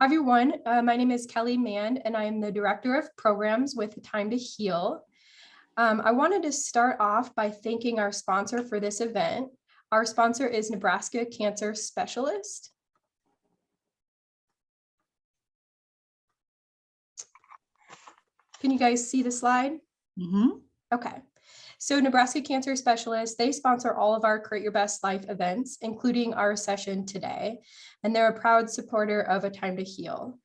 Hi, everyone. My name is Kelly Mann, and I am the Director of Programs with Time to Heal. I wanted to start off by thanking our sponsor for this event. Our sponsor is Nebraska Cancer Specialist. Can you guys see the slide? Mm-hmm. Okay. So Nebraska Cancer Specialist, they sponsor all of our Create Your Best Life events, including our session today. And they're a proud supporter of A Time to Heal.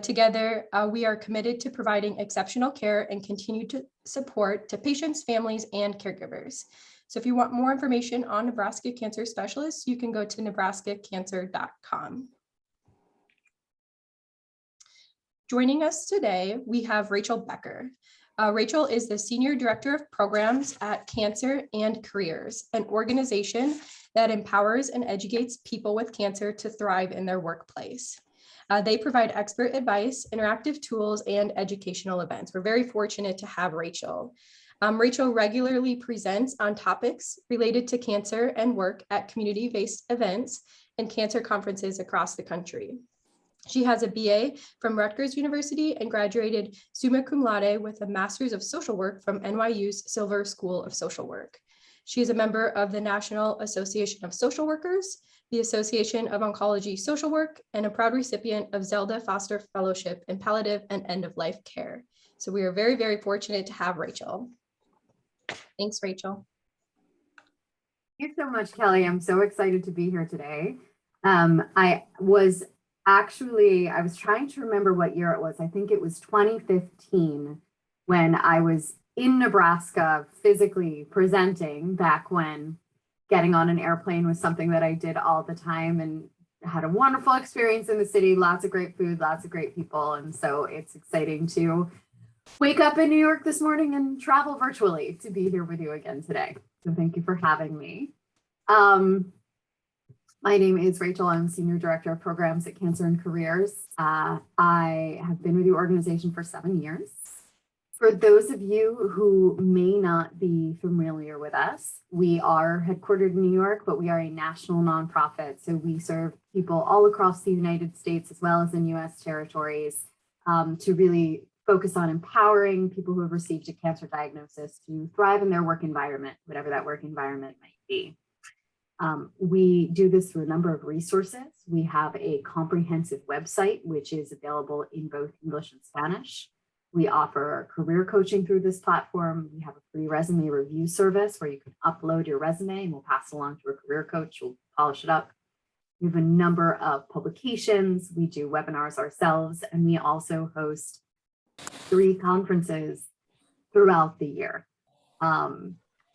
Together, we are committed to providing exceptional care and continued support to patients, families, and caregivers. So if you want more information on Nebraska Cancer Specialists, you can go to nebraskacancer.com. Joining us today, we have Rachel Becker. Rachel is the Senior Director of Programs at Cancer+Careers, an organization that empowers and educates people with cancer to thrive in their workplace. They provide expert advice, interactive tools, and educational events. We're very fortunate to have Rachel. Rachel regularly presents on topics related to cancer and work at community-based events and cancer conferences across the country. She has a BA from Rutgers University and graduated summa cum laude with a Master's of Social Work from NYU's Silver School of Social Work. She is a member of the National Association of Social Workers, the Association of Oncology Social Work, and a proud recipient of Zelda Foster Fellowship in Palliative and End-of-Life Care. So we are very, very fortunate to have Rachel. Thanks, Rachel. Thank you so much, Kelly. I'm so excited to be here today. I was trying to remember what year it was. I think it was 2015 when I was in Nebraska physically presenting, back when getting on an airplane was something that I did all the time, and had a wonderful experience in the city, lots of great food, lots of great people. And so it's exciting to wake up in New York this morning and travel virtually to be here with you again today. So thank you for having me. My name is Rachel. I'm Senior Director of Programs at Cancer+Careers. I have been with the organization for 7 years. For those of you who may not be familiar with us, we are headquartered in New York, but we are a national nonprofit. So we serve people all across the United States as well as in US territories, to really focus on empowering people who have received a cancer diagnosis to thrive in their work environment, whatever that work environment might be. We do this through a number of resources. We have a comprehensive website, which is available in both English and Spanish. We offer career coaching through this platform. We have a free resume review service where you can upload your resume and we'll pass it along to a career coach who'll polish it up. We have a number of publications. We do webinars ourselves, and we also host 3 conferences throughout the year.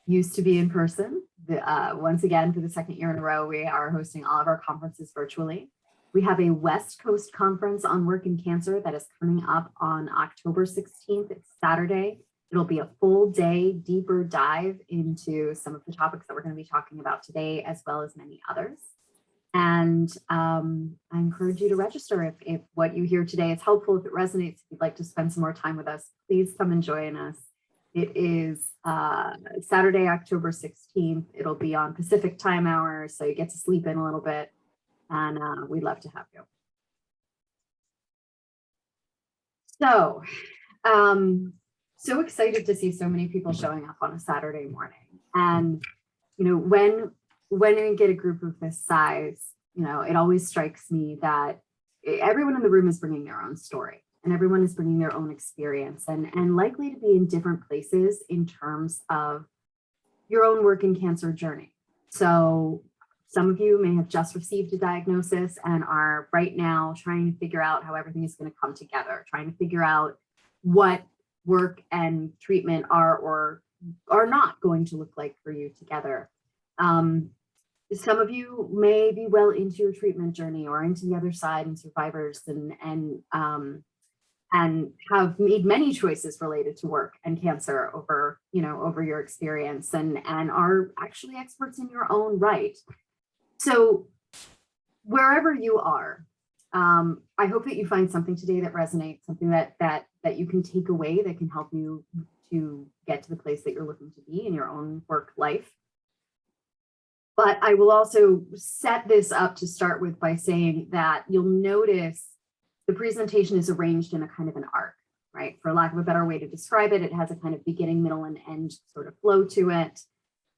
Used to be in person. Once again, for the 2nd year in a row, we are hosting all of our conferences virtually. We have a West Coast conference on work and cancer that is coming up on October 16th. It's Saturday. It'll be a full day, deeper dive into some of the topics that we're going to be talking about today, as well as many others. And I encourage you to register if what you hear today is helpful, if it resonates, if you'd like to spend some more time with us, please come and join us. It is Saturday, October 16th. It'll be on Pacific time hours, so you get to sleep in a little bit, and we'd love to have you. So, so excited to see so many people showing up on a Saturday morning. And, you know, when we get a group of this size, you know, it always strikes me that everyone in the room is bringing their own story. And everyone is bringing their own experience and likely to be in different places in terms of your own work in cancer journey. So some of you may have just received a diagnosis and are right now trying to figure out how everything is going to come together, trying to figure out what work and treatment are or are not going to look like for you together. Some of you may be well into your treatment journey or into the other side and survivors and have made many choices related to work and cancer over your experience and are actually experts in your own right. So wherever you are, I hope that you find something today that resonates, something that you can take away that can help you to get to the place that you're looking to be in your own work life. But I will also set this up to start with by saying that you'll notice the presentation is arranged in a kind of an arc, right? For lack of a better way to describe it, it has a kind of beginning, middle, and end sort of flow to it.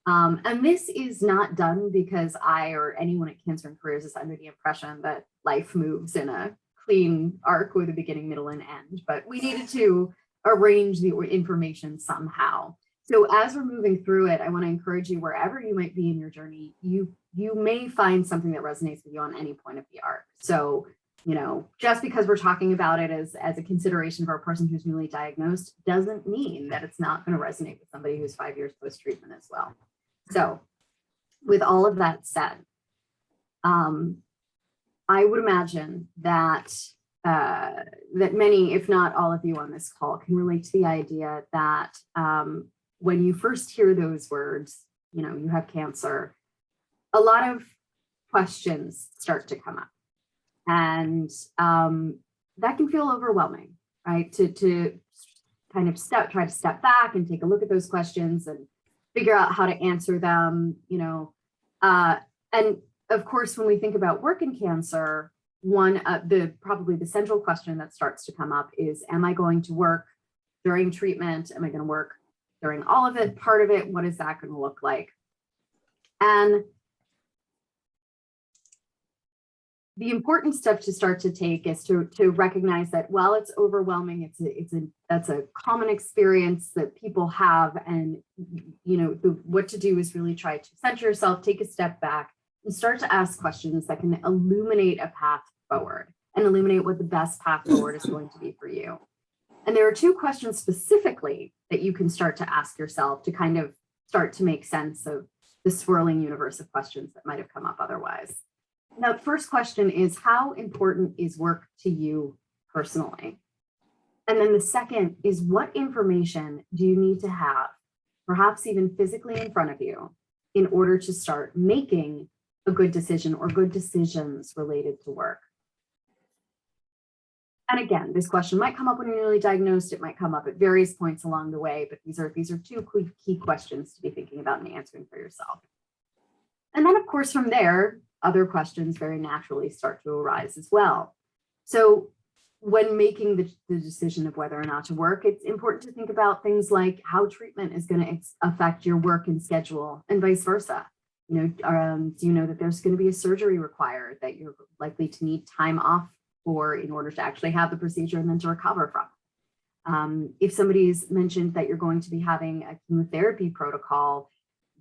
And this is not done because I or anyone at Cancer and Careers is under the impression that life moves in a clean arc with a beginning, middle, and end, but we needed to arrange the information somehow. So as we're moving through it, I want to encourage you, wherever you might be in your journey, you may find something that resonates with you on any point of the arc. So, you know, just because we're talking about it as a consideration for a person who's newly diagnosed doesn't mean that it's not going to resonate with somebody who's 5 years post-treatment as well. So with all of that said, I would imagine that that many, if not all of you on this call, can relate to the idea that when you first hear those words, you know, you have cancer, a lot of questions start to come up. And that can feel overwhelming, right? To kind of try to step back and take a look at those questions and figure out how to answer them, you know. And of course, when we think about work in cancer, probably the central question that starts to come up is, am I going to work during treatment? Am I going to work during all of it, part of it? What is that going to look like? And the important step to start to take is to recognize that while it's overwhelming, that's a common experience that people have, and you know what to do is really try to center yourself, take a step back, and start to ask questions that can illuminate a path forward and illuminate what the best path forward is going to be for you. And there are two questions specifically that you can start to ask yourself to kind of start to make sense of the swirling universe of questions that might have come up otherwise. Now, the first question is, how important is work to you personally? And then the second is, what information do you need to have, perhaps even physically in front of you, in order to start making a good decision or good decisions related to work? And again, this question might come up when you're newly diagnosed. It might come up at various points along the way, but these are two key questions to be thinking about and answering for yourself. And then, of course, from there, other questions very naturally start to arise as well. So when making the decision of whether or not to work, it's important to think about things like how treatment is going to affect your work and schedule, and vice versa. You know, do you know that there's going to be a surgery required that you're likely to need time off for in order to actually have the procedure and then to recover from? If somebody's mentioned that you're going to be having a chemotherapy protocol,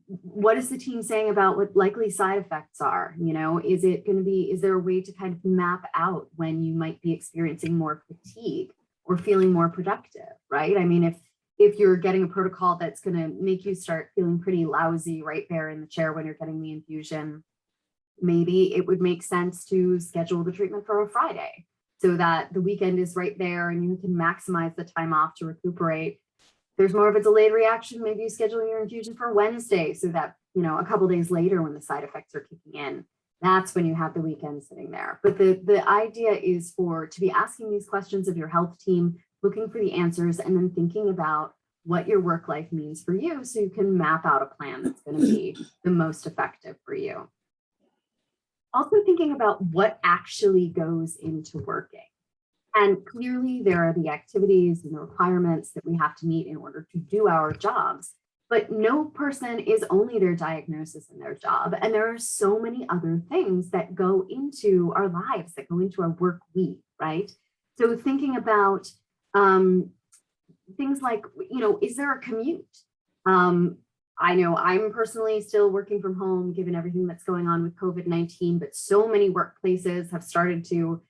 what is the team saying about what likely side effects are? You know, is there a way to kind of map out when you might be experiencing more fatigue or feeling more productive, right? I mean, if you're getting a protocol that's going to make you start feeling pretty lousy right there in the chair when you're getting the infusion, maybe it would make sense to schedule the treatment for a Friday so that the weekend is right there and you can maximize the time off to recuperate. There's more of a delayed reaction, maybe you schedule your infusion for Wednesday so that, you know, a couple days later when the side effects are kicking in, that's when you have the weekend sitting there. But the idea is to be asking these questions of your health team, looking for the answers, and then thinking about what your work life means for you so you can map out a plan that's going to be the most effective for you. Also thinking about what actually goes into working. And clearly there are the activities and the requirements that we have to meet in order to do our jobs, but no person is only their diagnosis and their job. And there are so many other things that go into our lives, that go into our work week, right? So thinking about things like, you know, is there a commute? I know I'm personally still working from home given everything that's going on with COVID-19, but so many workplaces have started to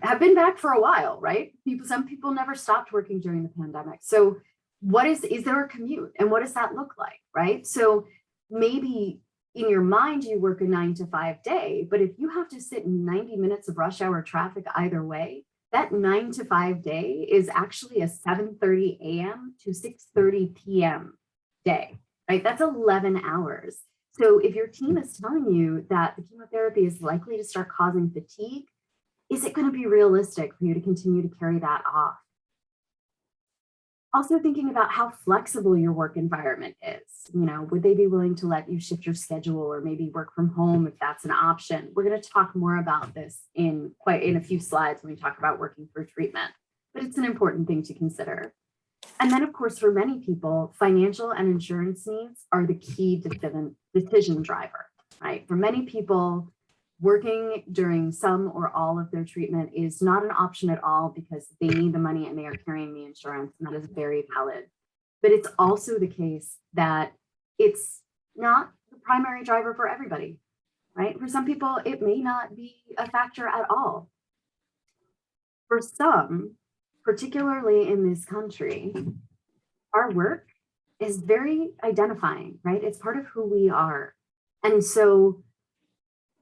have been back for a while, right? Some people never stopped working during the pandemic. So is there a commute, and what does that look like, right? So maybe in your mind, you work a 9-to-5 day, but if you have to sit in 90 minutes of rush hour traffic either way, that 9-to-5 day is actually a 7:30 a.m. to 6:30 p.m. day, right? That's 11 hours. So if your team is telling you that the chemotherapy is likely to start causing fatigue, is it going to be realistic for you to continue to carry that off? Also thinking about how flexible your work environment is. Would they be willing to let you shift your schedule or maybe work from home if that's an option? We're going to talk more about this in a few slides when we talk about working through treatment, but it's an important thing to consider. And then, of course, for many people, financial and insurance needs are the key decision driver, right? For many people, working during some or all of their treatment is not an option at all because they need the money and they are carrying the insurance, and that is very valid. But it's also the case that it's not the primary driver for everybody, right? For some people, it may not be a factor at all. For some, particularly in this country, our work is very identifying, right? It's part of who we are. And so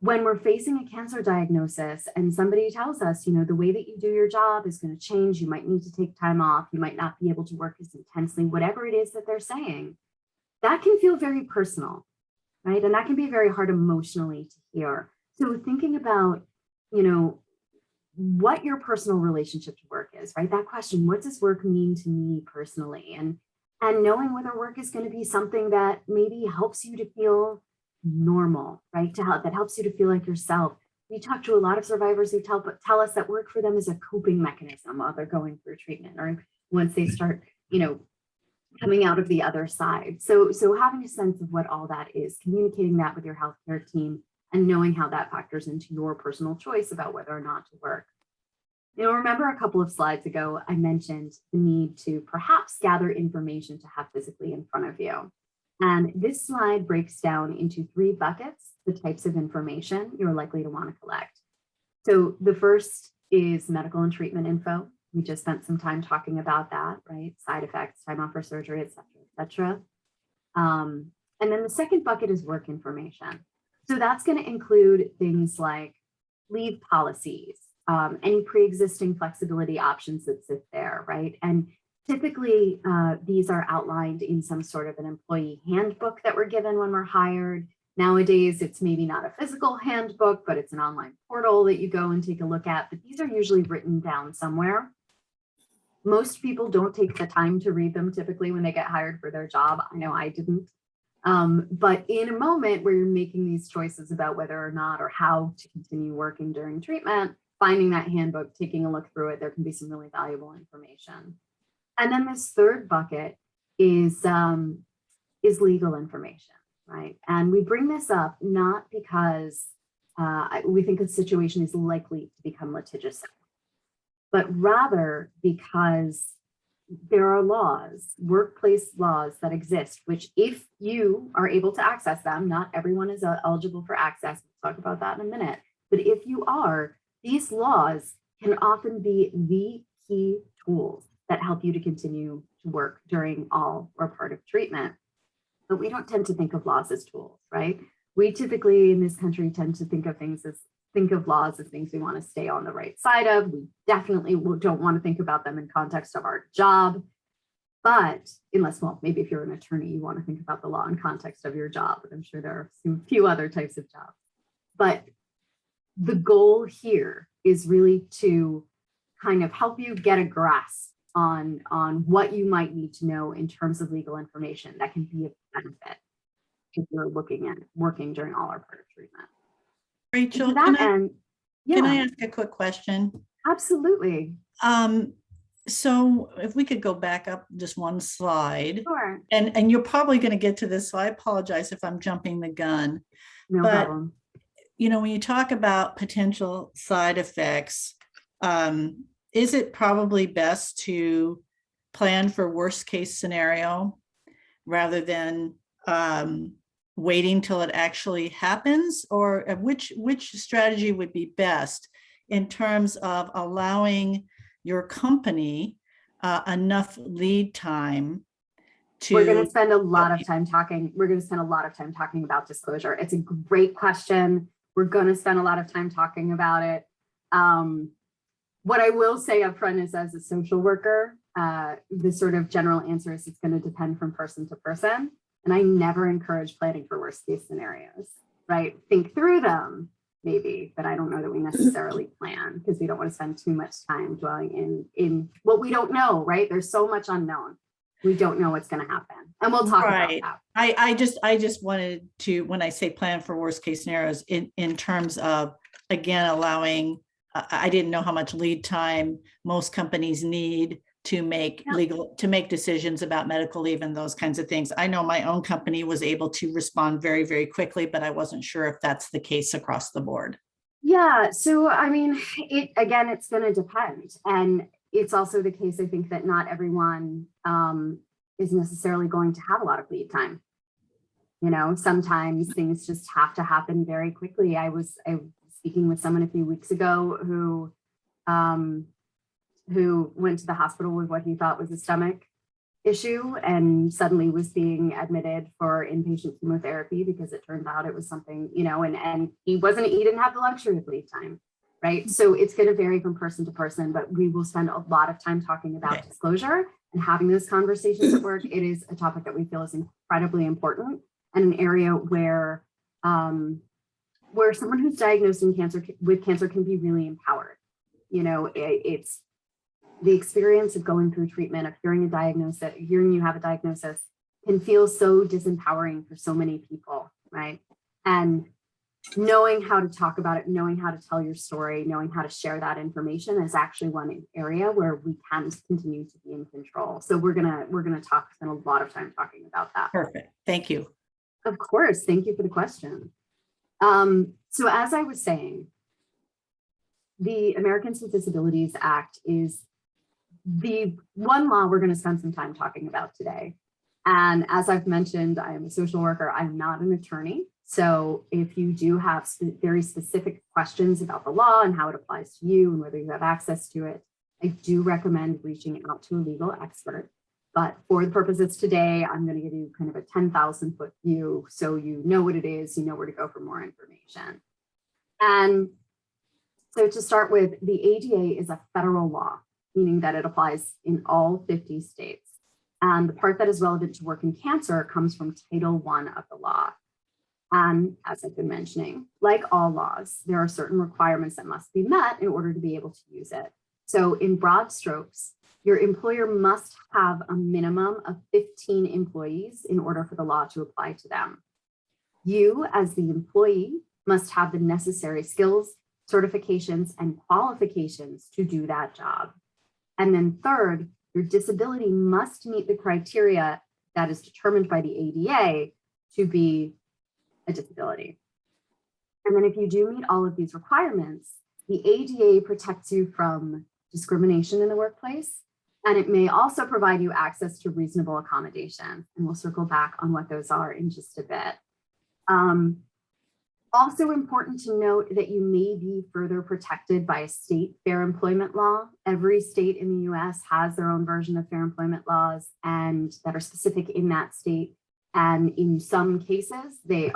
when we're facing a cancer diagnosis and somebody tells us, the way that you do your job is going to change, you might need to take time off, you might not be able to work as intensely, whatever it is that they're saying, that can feel very personal, right? And that can be very hard emotionally to hear. So thinking about, what your personal relationship to work is, right? That question, what does work mean to me personally? And knowing whether work is going to be something that maybe helps you to feel normal, right? That helps you to feel like yourself. We talk to a lot of survivors who tell us that work for them is a coping mechanism while they're going through treatment or once they start, coming out of the other side. So having a sense of what all that is, communicating that with your healthcare team, and knowing how that factors into your personal choice about whether or not to work. Remember a couple of slides ago, I mentioned the need to perhaps gather information to have physically in front of you. And this slide breaks down into 3 buckets, the types of information you're likely to want to collect. So the first is medical and treatment info. We just spent some time talking about that, right? Side effects, time off for surgery, et cetera, et cetera. And then the second bucket is work information. So that's going to include things like leave policies, any pre-existing flexibility options that sit there, right? And typically, these are outlined in some sort of an employee handbook that we're given when we're hired. Nowadays, it's maybe not a physical handbook, but it's an online portal that you go and take a look at. But these are usually written down somewhere. Most people don't take the time to read them typically when they get hired for their job. I know I didn't. But in a moment where you're making these choices about whether or not or how to continue working during treatment, finding that handbook, taking a look through it, there can be some really valuable information. And then this third bucket is legal information, right? And we bring this up not because we think a situation is likely to become litigious, but rather because there are laws, workplace laws that exist, which if you are able to access them, not everyone is eligible for access. We'll talk about that in a minute. But if you are, these laws can often be the key tools that help you to continue to work during all or part of treatment. But we don't tend to think of laws as tools, right? We typically in this country tend to think of laws as things we want to stay on the right side of. We definitely don't want to think about them in context of our job. But unless, well, maybe if you're an attorney, you want to think about the law in context of your job, but I'm sure there are a few other types of jobs. But the goal here is really to kind of help you get a grasp on what you might need to know in terms of legal information that can be a benefit if you're looking at working during all or part of treatment. Rachel, can I ask a quick question? Absolutely. So if we could go back up just one slide. Sure. And you're probably going to get to this, so I apologize if I'm jumping the gun. No problem. When you talk about potential side effects, is it probably best to plan for worst case scenario rather than waiting till it actually happens? Or which strategy would be best in terms of allowing your company enough lead time to— We're going to spend a lot of time talking. We're going to spend a lot of time talking about disclosure. It's a great question. We're going to spend a lot of time talking about it. What I will say up front is, as a social worker, the sort of general answer is it's going to depend from person to person. And I never encourage planning for worst case scenarios, right? Think through them, maybe, but I don't know that we necessarily plan, because we don't want to spend too much time dwelling in what we don't know, right? There's so much unknown. We don't know what's going to happen. And we'll talk about that. I just wanted to, when I say plan for worst case scenarios, in terms of, again, allowing, I didn't know how much lead time most companies need to make decisions about medical leave and those kinds of things. I know my own company was able to respond very, very quickly, but I wasn't sure if that's the case across the board. Yeah. So, I mean, it's going to depend. And it's also the case, I think, that not everyone is necessarily going to have a lot of lead time. You know, sometimes things just have to happen very quickly. I was speaking with someone a few weeks ago who went to the hospital with what he thought was a stomach issue and suddenly was being admitted for inpatient chemotherapy because it turned out it was something, you know, and he didn't have the luxury of lead time, right? So it's going to vary from person to person, but we will spend a lot of time talking about disclosure and having those conversations at work. It is a topic that we feel is incredibly important and an area where someone who's diagnosed with cancer can be really empowered. You know, it's the experience of going through treatment, of hearing you have a diagnosis can feel so disempowering for so many people, right? And knowing how to talk about it, knowing how to tell your story, knowing how to share that information is actually one area where we can continue to be in control. So we're gonna spend a lot of time talking about that. Perfect. Thank you. Of course. Thank you for the question. So as I was saying, the Americans with Disabilities Act is the one law we're going to spend some time talking about today. And as I've mentioned, I am a social worker. I'm not an attorney. So if you do have very specific questions about the law and how it applies to you and whether you have access to it, I do recommend reaching out to a legal expert. But for the purposes today, I'm going to give you kind of a 10,000 foot view so you know what it is, you know where to go for more information. And so to start with, the ADA is a federal law, meaning that it applies in all 50 states. And the part that is relevant to work in cancer comes from Title I of the law. And as I've been mentioning, like all laws, there are certain requirements that must be met in order to be able to use it. So in broad strokes, your employer must have a minimum of 15 employees in order for the law to apply to them. You, as the employee, must have the necessary skills, certifications, and qualifications to do that job. And then third, your disability must meet the criteria that is determined by the ADA to be a disability. And then if you do meet all of these requirements, the ADA protects you from discrimination in the workplace, and it may also provide you access to reasonable accommodation. And we'll circle back on what those are in just a bit. Also important to note that you may be further protected by a state fair employment law. Every state in the US has their own version of fair employment laws and that are specific in that state. And in some cases, they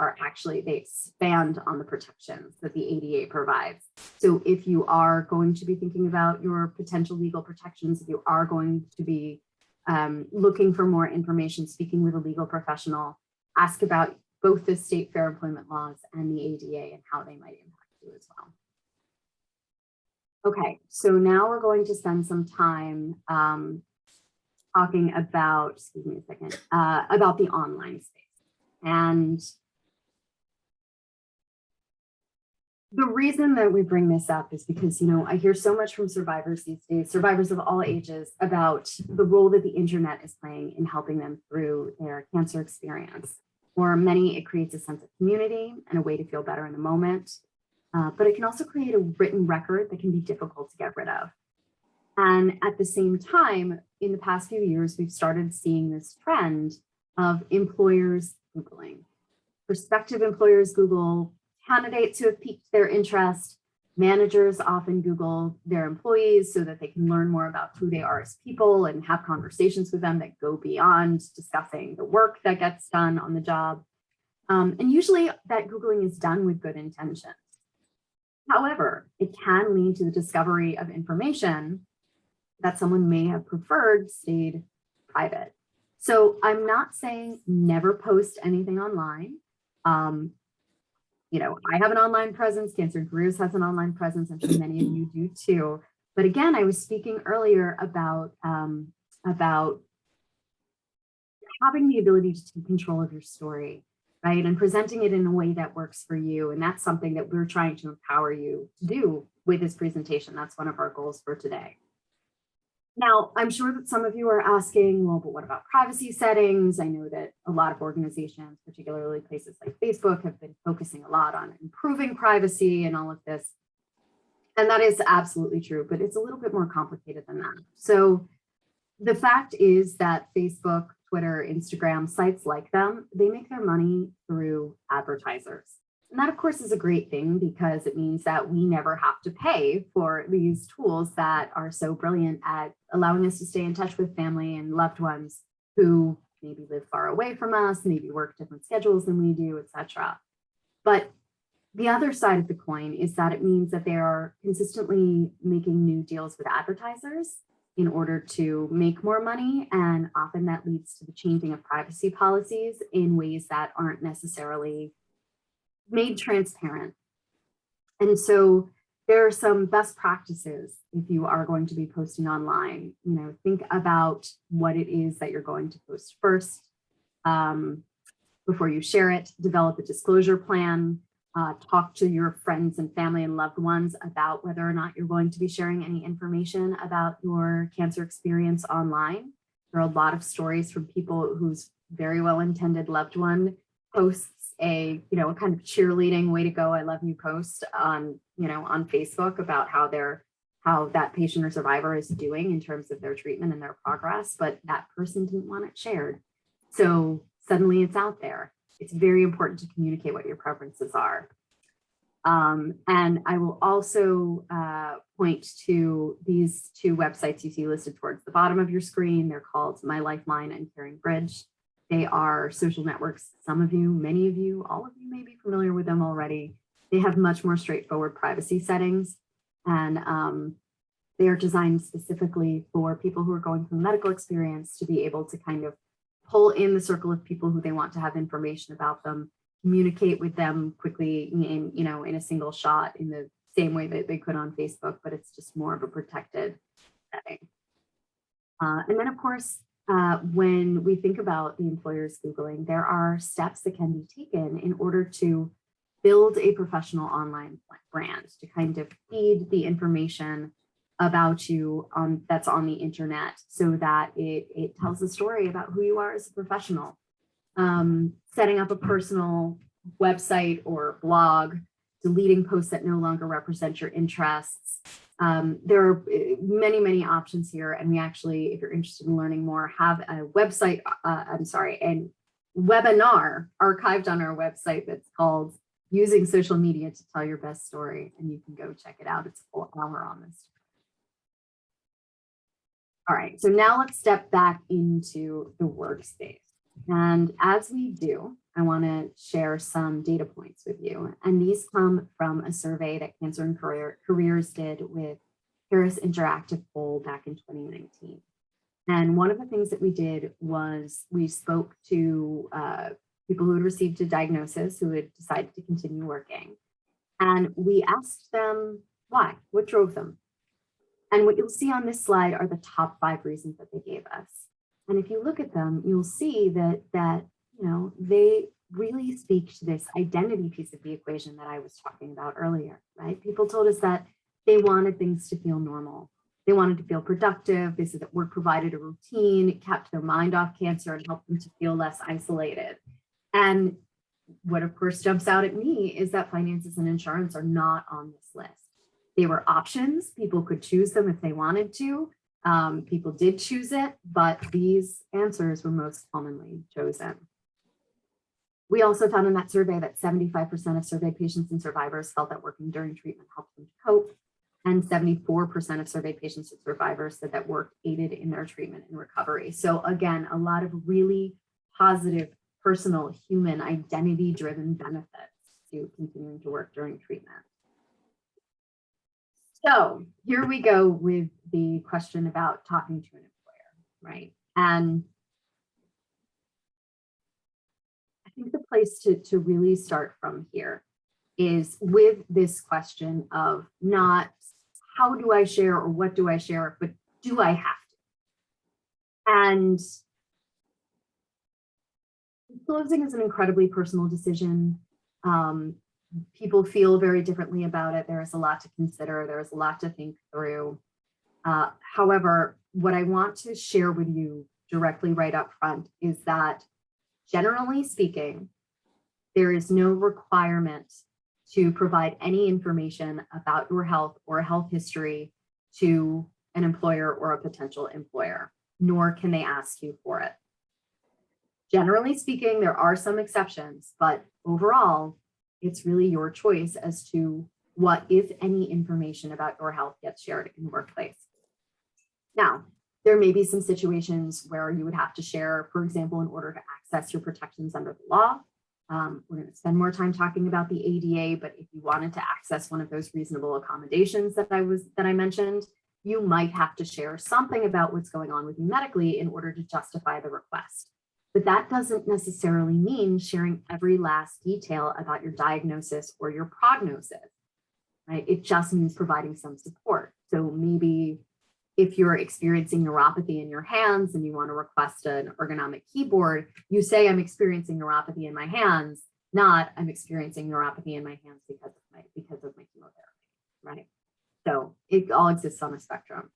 expand on the protections that the ADA provides. So if you are going to be thinking about your potential legal protections, if you are going to be looking for more information, speaking with a legal professional, ask about both the state fair employment laws and the ADA and how they might impact you as well. Okay, so now we're going to spend some time talking about, about the online space. And the reason that we bring this up is because, you know, I hear so much from survivors these days, survivors of all ages, about the role that the internet is playing in helping them through their cancer experience. For many, it creates a sense of community and a way to feel better in the moment. But it can also create a written record that can be difficult to get rid of. And at the same time, in the past few years, we've started seeing this trend of employers Googling. Prospective employers Google candidates who have piqued their interest. Managers often Google their employees so that they can learn more about who they are as people and have conversations with them that go beyond discussing the work that gets done on the job. And usually that Googling is done with good intentions. However, it can lead to the discovery of information that someone may have preferred stayed private. So I'm not saying never post anything online. I have an online presence, Cancer and Careers has an online presence, and many of you do too. But again, I was speaking earlier about having the ability to take control of your story, right? And presenting it in a way that works for you. And that's something that we're trying to empower you to do with this presentation. That's one of our goals for today. Now, I'm sure that some of you are asking, well, but what about privacy settings? I know that a lot of organizations, particularly places like Facebook, have been focusing a lot on improving privacy and all of this. And that is absolutely true, but it's a little bit more complicated than that. So the fact is that Facebook, Twitter, Instagram, sites like them, they make their money through advertisers. And that, of course, is a great thing because it means that we never have to pay for these tools that are so brilliant at allowing us to stay in touch with family and loved ones who maybe live far away from us, maybe work different schedules than we do, etc. But the other side of the coin is that it means that they are consistently making new deals with advertisers in order to make more money. And often that leads to the changing of privacy policies in ways that aren't necessarily made transparent. And so there are some best practices if you are going to be posting online. Think about what it is that you're going to post first before you share it. Develop a disclosure plan. Talk to your friends and family and loved ones about whether or not you're going to be sharing any information about your cancer experience online. There are a lot of stories from people whose very well-intended loved one posts a kind of cheerleading "way to go, I love you" post on Facebook about how that patient or survivor is doing in terms of their treatment and their progress, but that person didn't want it shared. So suddenly it's out there. It's very important to communicate what your preferences are. And I will also point to these two websites you see listed towards the bottom of your screen. They're called My Lifeline and Caring Bridge. They are social networks. Some of you, many of you, all of you may be familiar with them already. They have much more straightforward privacy settings, and they are designed specifically for people who are going through medical experience to be able to kind of pull in the circle of people who they want to have information about them, communicate with them quickly in a single shot in the same way that they could on Facebook, but it's just more of a protected setting. And then, of course, when we think about the employers Googling, there are steps that can be taken in order to build a professional online brand, to kind of feed the information about you that's on the internet so that it tells a story about who you are as a professional. Setting up a personal website or blog, deleting posts that no longer represent your interests. There are many, many options here. And we actually, if you're interested in learning more, have a website, a webinar archived on our website that's called Using Social Media to Tell Your Best Story. And you can go check it out. It's a full hour on this. All right, so now let's step back into the workspace. And as we do, I want to share some data points with you. And these come from a survey that Cancer and Careers did with Harris Interactive Poll back in 2019. And one of the things that we did was we spoke to people who had received a diagnosis who had decided to continue working. And we asked them why, what drove them. And what you'll see on this slide are the top 5 reasons that they gave us. And if you look at them, you'll see that they really speak to this identity piece of the equation that I was talking about earlier, right? People told us that they wanted things to feel normal. They wanted to feel productive. They said that work provided a routine, it kept their mind off cancer and helped them to feel less isolated. And what of course jumps out at me is that finances and insurance are not on this list. They were options. People could choose them if they wanted to. People did choose it, but these answers were most commonly chosen. We also found in that survey that 75% of surveyed patients and survivors felt that working during treatment helped them to cope, and 74% of surveyed patients and survivors said that work aided in their treatment and recovery. So again, a lot of really positive, personal, human, identity-driven benefits to continuing to work during treatment. So here we go with the question about talking to an employer, right? And I think the place to really start from here is with this question of not how do I share or what do I share, but do I have to? And disclosing is an incredibly personal decision. People feel very differently about it. There is a lot to consider. There is a lot to think through. However, what I want to share with you directly right up front is that, generally speaking, there is no requirement to provide any information about your health or health history to an employer or a potential employer, nor can they ask you for it. Generally speaking, there are some exceptions, but overall, it's really your choice as to what, if any, information about your health gets shared in the workplace. Now, there may be some situations where you would have to share, for example, in order to access your protections under the law. We're going to spend more time talking about the ADA, but if you wanted to access one of those reasonable accommodations that I mentioned, you might have to share something about what's going on with you medically in order to justify the request. But that doesn't necessarily mean sharing every last detail about your diagnosis or your prognosis, right? It just means providing some support. So maybe if you're experiencing neuropathy in your hands and you want to request an ergonomic keyboard, you say, I'm experiencing neuropathy in my hands, not I'm experiencing neuropathy in my hands because of my chemotherapy, right? So it all exists on a spectrum.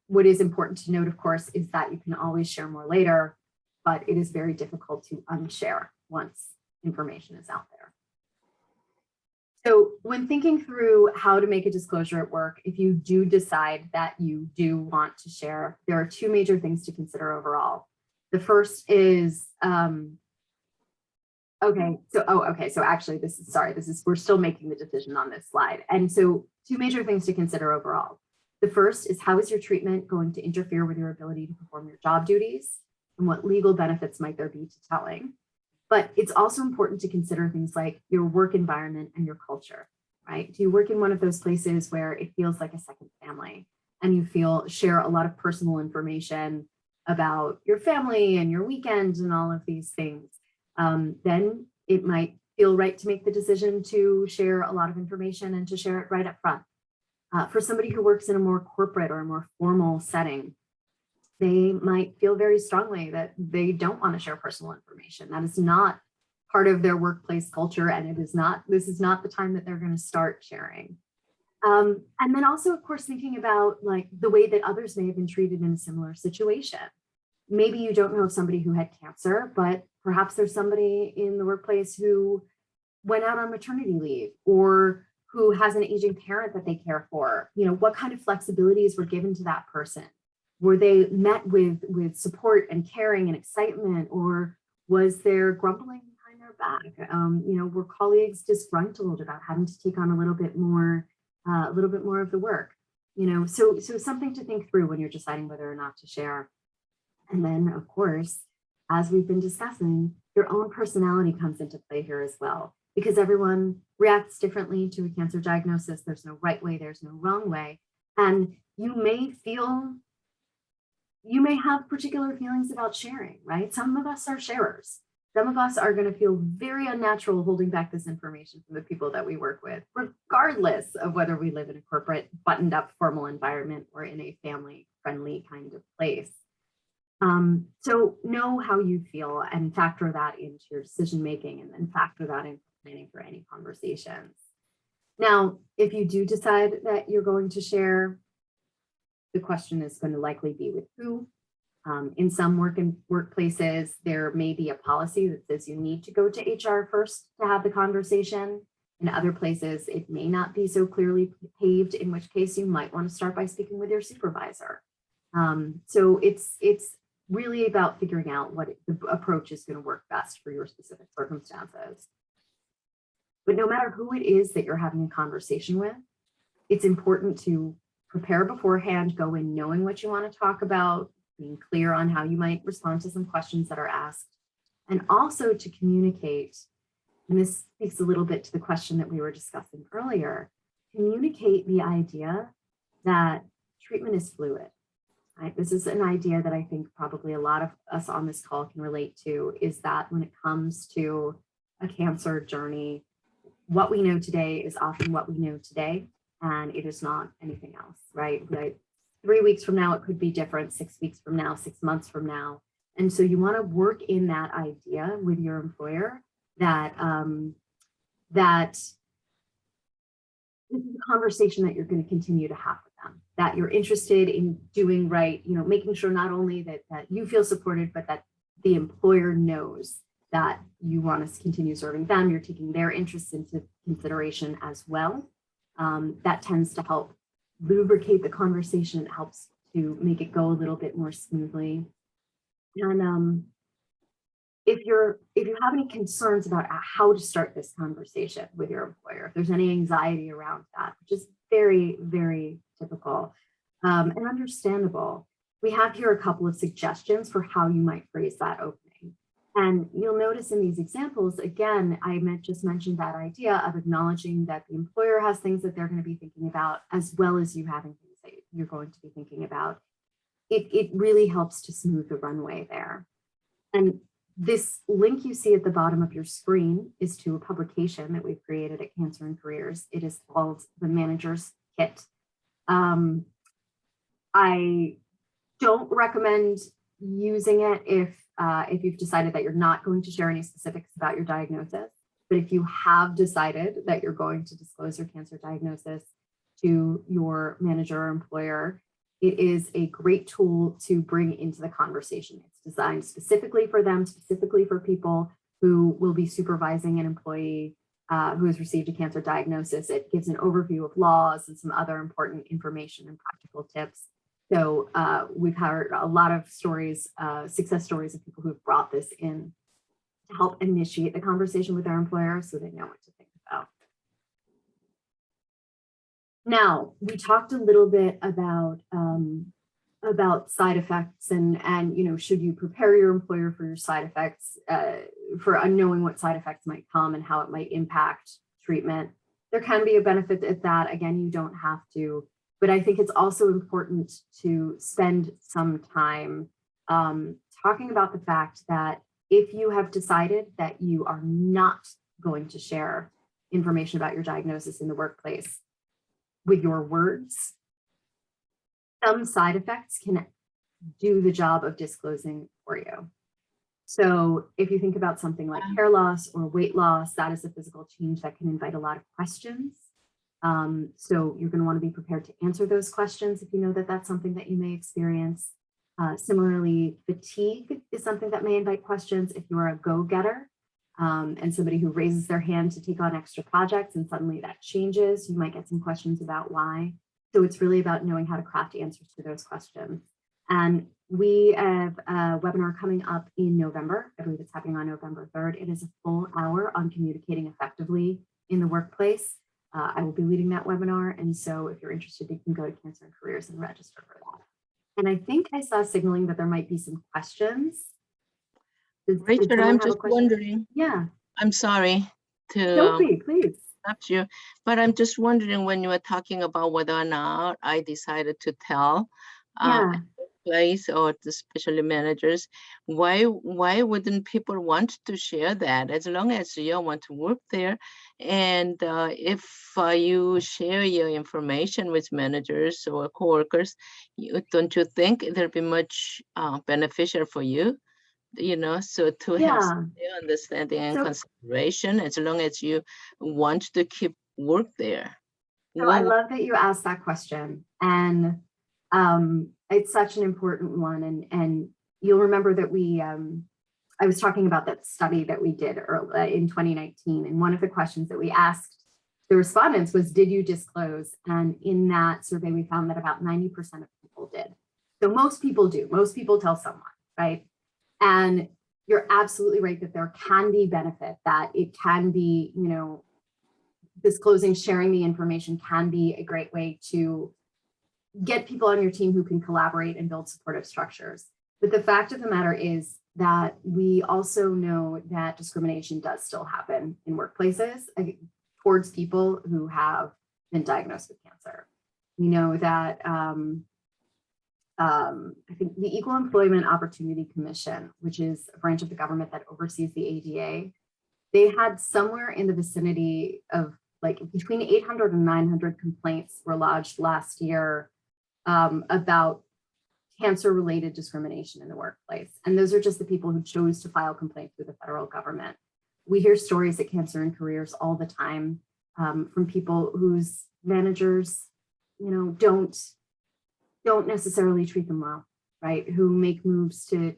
What is important to note, of course, is that you can always share more later, but it is very difficult to unshare once information is out there. So when thinking through how to make a disclosure at work, if you do decide that you do want to share, there are two major things to consider overall. The first is, so actually we're still making the decision on this slide. And so two major things to consider overall. The first is, how is your treatment going to interfere with your ability to perform your job duties, and what legal benefits might there be to telling? But it's also important to consider things like your work environment and your culture, right? Do you work in one of those places where it feels like a second family and you share a lot of personal information about your family and your weekend and all of these things? Then it might feel right to make the decision to share a lot of information and to share it right up front. For somebody who works in a more corporate or a more formal setting, they might feel very strongly that they don't want to share personal information. That is not part of their workplace culture, and this is not the time that they're going to start sharing. And then also, of course, thinking about like the way that others may have been treated in a similar situation. Maybe you don't know of somebody who had cancer, but perhaps there's somebody in the workplace who went out on maternity leave, or who has an aging parent that they care for. You know, what kind of flexibilities were given to that person? Were they met with support and caring and excitement, or was there grumbling behind their back? Were colleagues disgruntled about having to take on a little bit more of the work? So something to think through when you're deciding whether or not to share. And then, of course, as we've been discussing, your own personality comes into play here as well, because everyone reacts differently to a cancer diagnosis. There's no right way, there's no wrong way. And you may have particular feelings about sharing, right? Some of us are sharers. Some of us are going to feel very unnatural holding back this information from the people that we work with, regardless of whether we live in a corporate, buttoned up, formal environment or in a family-friendly kind of place. So know how you feel and factor that into your decision-making, and then factor that into planning for any conversations. Now, if you do decide that you're going to share, the question is going to likely be with who. In some workplaces, there may be a policy that says you need to go to HR first to have the conversation. In other places, it may not be so clearly paved, in which case you might want to start by speaking with your supervisor. So it's really about figuring out what the approach is going to work best for your specific circumstances. But no matter who it is that you're having a conversation with, it's important to prepare beforehand, go in knowing what you want to talk about, being clear on how you might respond to some questions that are asked, and also to communicate. And this speaks a little bit to the question that we were discussing earlier. Communicate the idea that treatment is fluid. Right? This is an idea that I think probably a lot of us on this call can relate to, is that when it comes to a cancer journey, what we know today is often what we know today, and it is not anything else, right? Like 3 weeks from now, it could be different, 6 weeks from now, 6 months from now. And so you want to work in that idea with your employer that that this is a conversation that you're going to continue to have with them, that you're interested in doing right, you know, making sure not only that you feel supported, but that the employer knows that you want to continue serving them, you're taking their interests into consideration as well. That tends to help lubricate the conversation. It helps to make it go a little bit more smoothly. And if you have any concerns about how to start this conversation with your employer, if there's any anxiety around that, which is very, very typical and understandable, we have here a couple of suggestions for how you might phrase that opening. And you'll notice in these examples, again, I just mentioned that idea of acknowledging that the employer has things that they're going to be thinking about, as well as you having things that you're going to be thinking about. It really helps to smooth the runway there. And this link you see at the bottom of your screen is to a publication that we've created at Cancer and Careers. It is called The Manager's Kit. I don't recommend using it if you've decided that you're not going to share any specifics about your diagnosis. But if you have decided that you're going to disclose your cancer diagnosis to your manager or employer, it is a great tool to bring into the conversation. It's designed specifically for them, specifically for people who will be supervising an employee who has received a cancer diagnosis. It gives an overview of laws and some other important information and practical tips. So we've heard a lot of stories, success stories of people who've brought this in to help initiate the conversation with their employer so they know what to think about. Now, we talked a little bit about side effects and you know, should you prepare your employer for your side effects, for unknowing what side effects might come and how it might impact treatment. There can be a benefit at that. Again, you don't have to, but I think it's also important to spend some time talking about the fact that if you have decided that you are not going to share information about your diagnosis in the workplace with your words, some side effects can do the job of disclosing for you. So if you think about something like hair loss or weight loss, that is a physical change that can invite a lot of questions. So you're going to want to be prepared to answer those questions if you know that that's something that you may experience. Similarly, fatigue is something that may invite questions. If you're a go-getter and somebody who raises their hand to take on extra projects and suddenly that changes, you might get some questions about why. So it's really about knowing how to craft answers to those questions. And we have a webinar coming up in November. I believe it's happening on November 3rd. It is a full hour on communicating effectively in the workplace. I will be leading that webinar. And so if you're interested, you can go to Cancer and Careers and register for that. And I think I saw signaling that there might be some questions. Rachel, I'm just wondering. Yeah. I'm sorry to Don't be, please. interrupt you, but I'm just wondering when you were talking about whether or not I decided to tell employees or especially managers, why wouldn't people want to share that as long as you want to work there? And if you share your information with managers or coworkers, don't you think it'll be much beneficial for you? You know, so to have some understanding and consideration as long as you want to keep work there. So I love that you asked that question, and it's such an important one. And you'll remember that I was talking about that study that we did in 2019, and one of the questions that we asked the respondents was, did you disclose? And in that survey, we found that about 90% of people did. So most people do. Most people tell someone, right? And you're absolutely right that there can be benefit, that it can be, you know, disclosing, sharing the information can be a great way to get people on your team who can collaborate and build supportive structures. But the fact of the matter is that we also know that discrimination does still happen in workplaces towards people who have been diagnosed with cancer. We know that I think the Equal Employment Opportunity Commission, which is a branch of the government that oversees the ADA, they had somewhere in the vicinity of like between 800 and 900 complaints were lodged last year about cancer-related discrimination in the workplace. And those are just the people who chose to file complaints with the federal government. We hear stories at Cancer and Careers all the time from people whose managers, don't necessarily treat them well, right? Who make moves to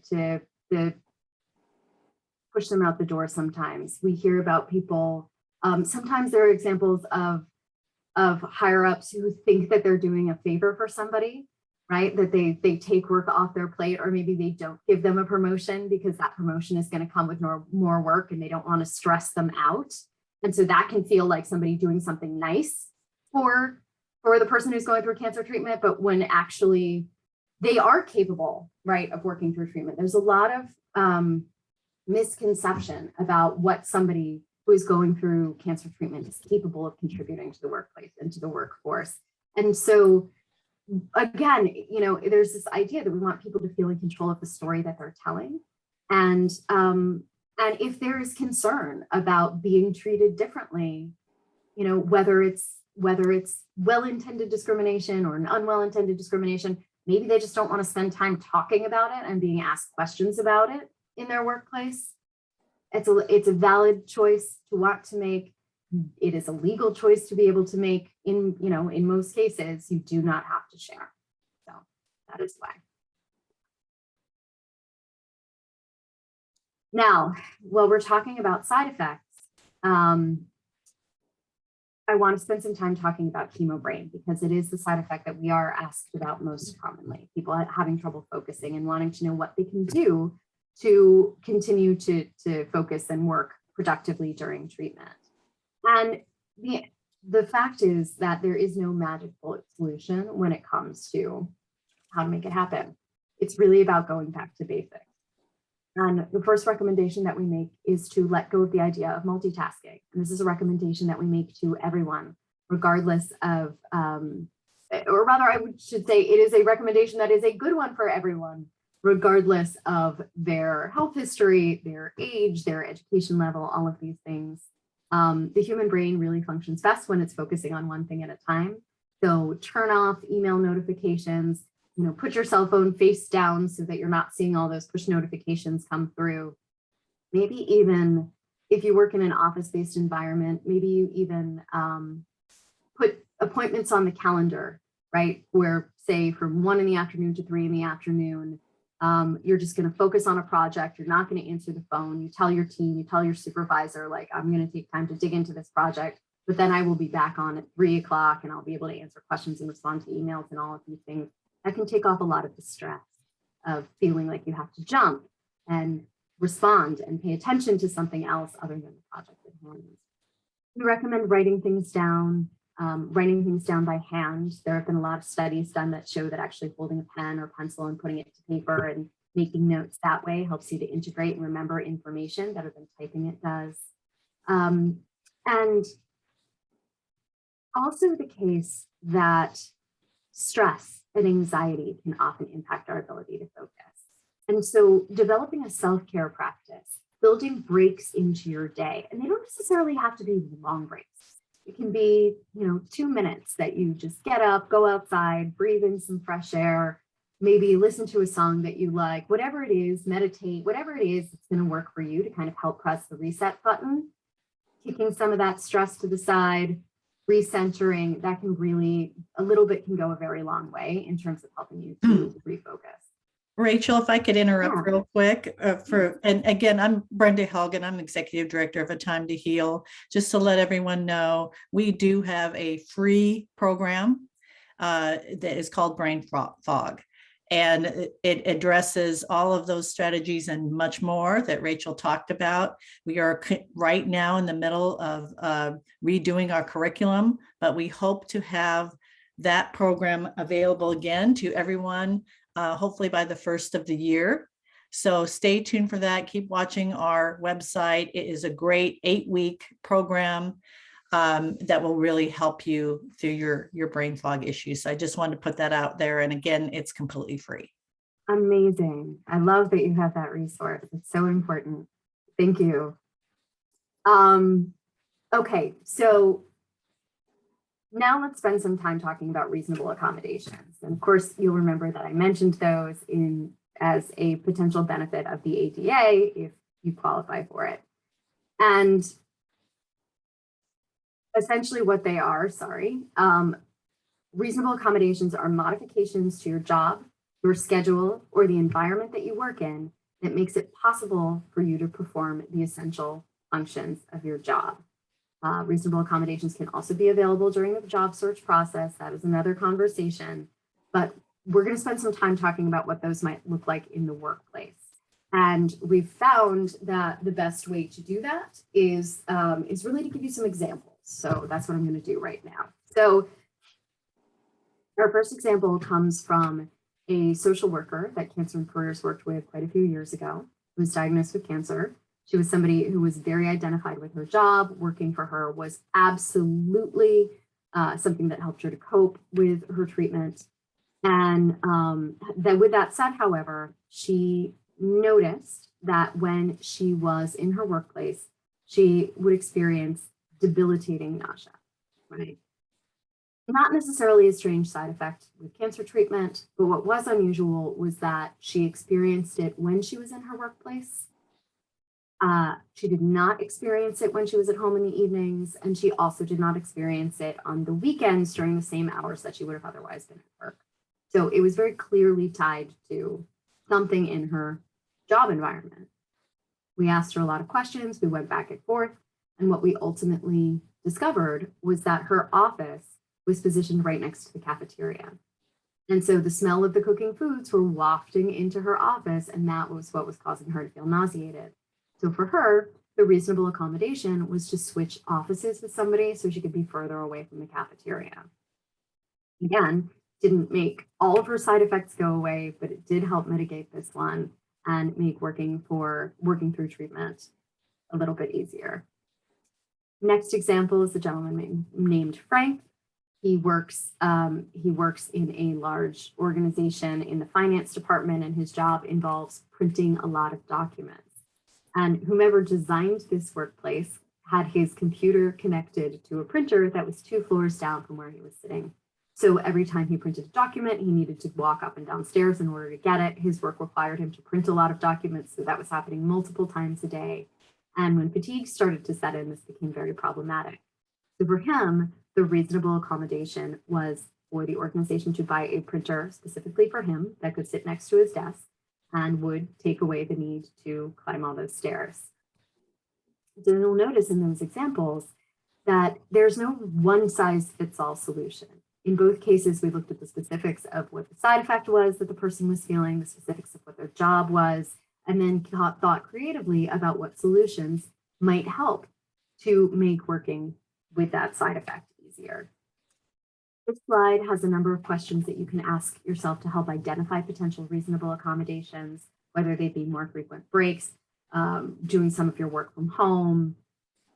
push them out the door sometimes. We hear about people, sometimes there are examples of higher ups who think that they're doing a favor for somebody, right? That they take work off their plate, or maybe they don't give them a promotion because that promotion is going to come with more work and they don't want to stress them out. And so that can feel like somebody doing something nice for the person who's going through cancer treatment, but when actually they are capable, right, of working through treatment. There's a lot of misconception about what somebody who is going through cancer treatment is capable of contributing to the workplace and to the workforce. And so again, there's this idea that we want people to feel in control of the story that they're telling. And if there is concern about being treated differently, whether it's well-intended discrimination or an unwell-intended discrimination, maybe they just don't want to spend time talking about it and being asked questions about it in their workplace. It's a valid choice to want to make. It is a legal choice to be able to make. In most cases, you do not have to share. So that is why. Now, while we're talking about side effects, I want to spend some time talking about Chemo Brain because it is the side effect that we are asked about most commonly. People are having trouble focusing and wanting to know what they can do to continue to focus and work productively during treatment. And the fact is that there is no magic bullet solution when it comes to how to make it happen. It's really about going back to basics. And the first recommendation that we make is to let go of the idea of multitasking. And this is a recommendation that we make to everyone, regardless of, or rather I should say it is a recommendation that is a good one for everyone, regardless of their health history, their age, their education level, all of these things. The human brain really functions best when it's focusing on one thing at a time. So turn off email notifications, put your cell phone face down so that you're not seeing all those push notifications come through. Maybe even if you work in an office-based environment, maybe you even put appointments on the calendar, right? Where say from 1 in the afternoon to 3 in the afternoon, you're just going to focus on a project. You're not going to answer the phone. You tell your team, you tell your supervisor, like, I'm going to take time to dig into this project, but then I will be back on at 3 o'clock and I'll be able to answer questions and respond to emails and all of these things. That can take off a lot of the stress of feeling like you have to jump and respond and pay attention to something else other than the project at hand. We recommend writing things down by hand. There have been a lot of studies done that show that actually holding a pen or pencil and putting it to paper and making notes that way helps you to integrate and remember information better than typing it does. And also the case that stress and anxiety can often impact our ability to focus. And so developing a self-care practice, building breaks into your day, and they don't necessarily have to be long breaks. It can be, 2 minutes that you just get up, go outside, breathe in some fresh air, maybe listen to a song that you like, whatever it is, meditate, whatever it is that's going to work for you to kind of help press the reset button, kicking some of that stress to the side, recentering, that can really, a little bit can go a very long way in terms of helping you to refocus. Rachel, if I could interrupt real quick and again, I'm Brenda Helgen. I'm Executive Director of A Time to Heal. Just to let everyone know, we do have a free program that is called Brain Fog. And it addresses all of those strategies and much more that Rachel talked about. We are right now in the middle of redoing our curriculum, but we hope to have that program available again to everyone, hopefully by the first of the year. So stay tuned for that. Keep watching our website. It is a great 8-week program that will really help you through your brain fog issues. So I just wanted to put that out there. And again, it's completely free. Amazing. I love that you have that resource. It's so important. Thank you. Okay, so now let's spend some time talking about reasonable accommodations. And of course, you'll remember that I mentioned those as a potential benefit of the ADA if you qualify for it. And essentially what they are, reasonable accommodations are modifications to your job, your schedule, or the environment that you work in that makes it possible for you to perform the essential functions of your job. Reasonable accommodations can also be available during the job search process. That is another conversation, but we're going to spend some time talking about what those might look like in the workplace. And we've found that the best way to do that is really to give you some examples. So that's what I'm going to do right now. So our first example comes from a social worker that Cancer+Careers worked with quite a few years ago, who was diagnosed with cancer. She was somebody who was very identified with her job. Working for her was absolutely something that helped her to cope with her treatment. And then with that said, however, she noticed that when she was in her workplace, she would experience debilitating nausea, right? Not necessarily a strange side effect with cancer treatment, but what was unusual was that she experienced it when she was in her workplace. She did not experience it when she was at home in the evenings, and she also did not experience it on the weekends during the same hours that she would have otherwise been at work. So it was very clearly tied to something in her job environment. We asked her a lot of questions, we went back and forth, and what we ultimately discovered was that her office was positioned right next to the cafeteria. And so the smell of the cooking foods were wafting into her office, and that was what was causing her to feel nauseated. So for her, the reasonable accommodation was to switch offices with somebody so she could be further away from the cafeteria. Again, didn't make all of her side effects go away, but it did help mitigate this one and make working through treatment a little bit easier. Next example is the gentleman named Frank. He works in a large organization in the finance department, and his job involves printing a lot of documents. And whomever designed this workplace had his computer connected to a printer that was 2 floors down from where he was sitting. So every time he printed a document, he needed to walk up and down stairs in order to get it. His work required him to print a lot of documents, so that was happening multiple times a day. And when fatigue started to set in, this became very problematic. So for him, the reasonable accommodation was for the organization to buy a printer specifically for him that could sit next to his desk and would take away the need to climb all those stairs. So you'll notice in those examples that there's no one-size-fits-all solution. In both cases, we looked at the specifics of what the side effect was that the person was feeling, the specifics of what their job was, and then thought creatively about what solutions might help to make working with that side effect easier. This slide has a number of questions that you can ask yourself to help identify potential reasonable accommodations, whether they be more frequent breaks, doing some of your work from home,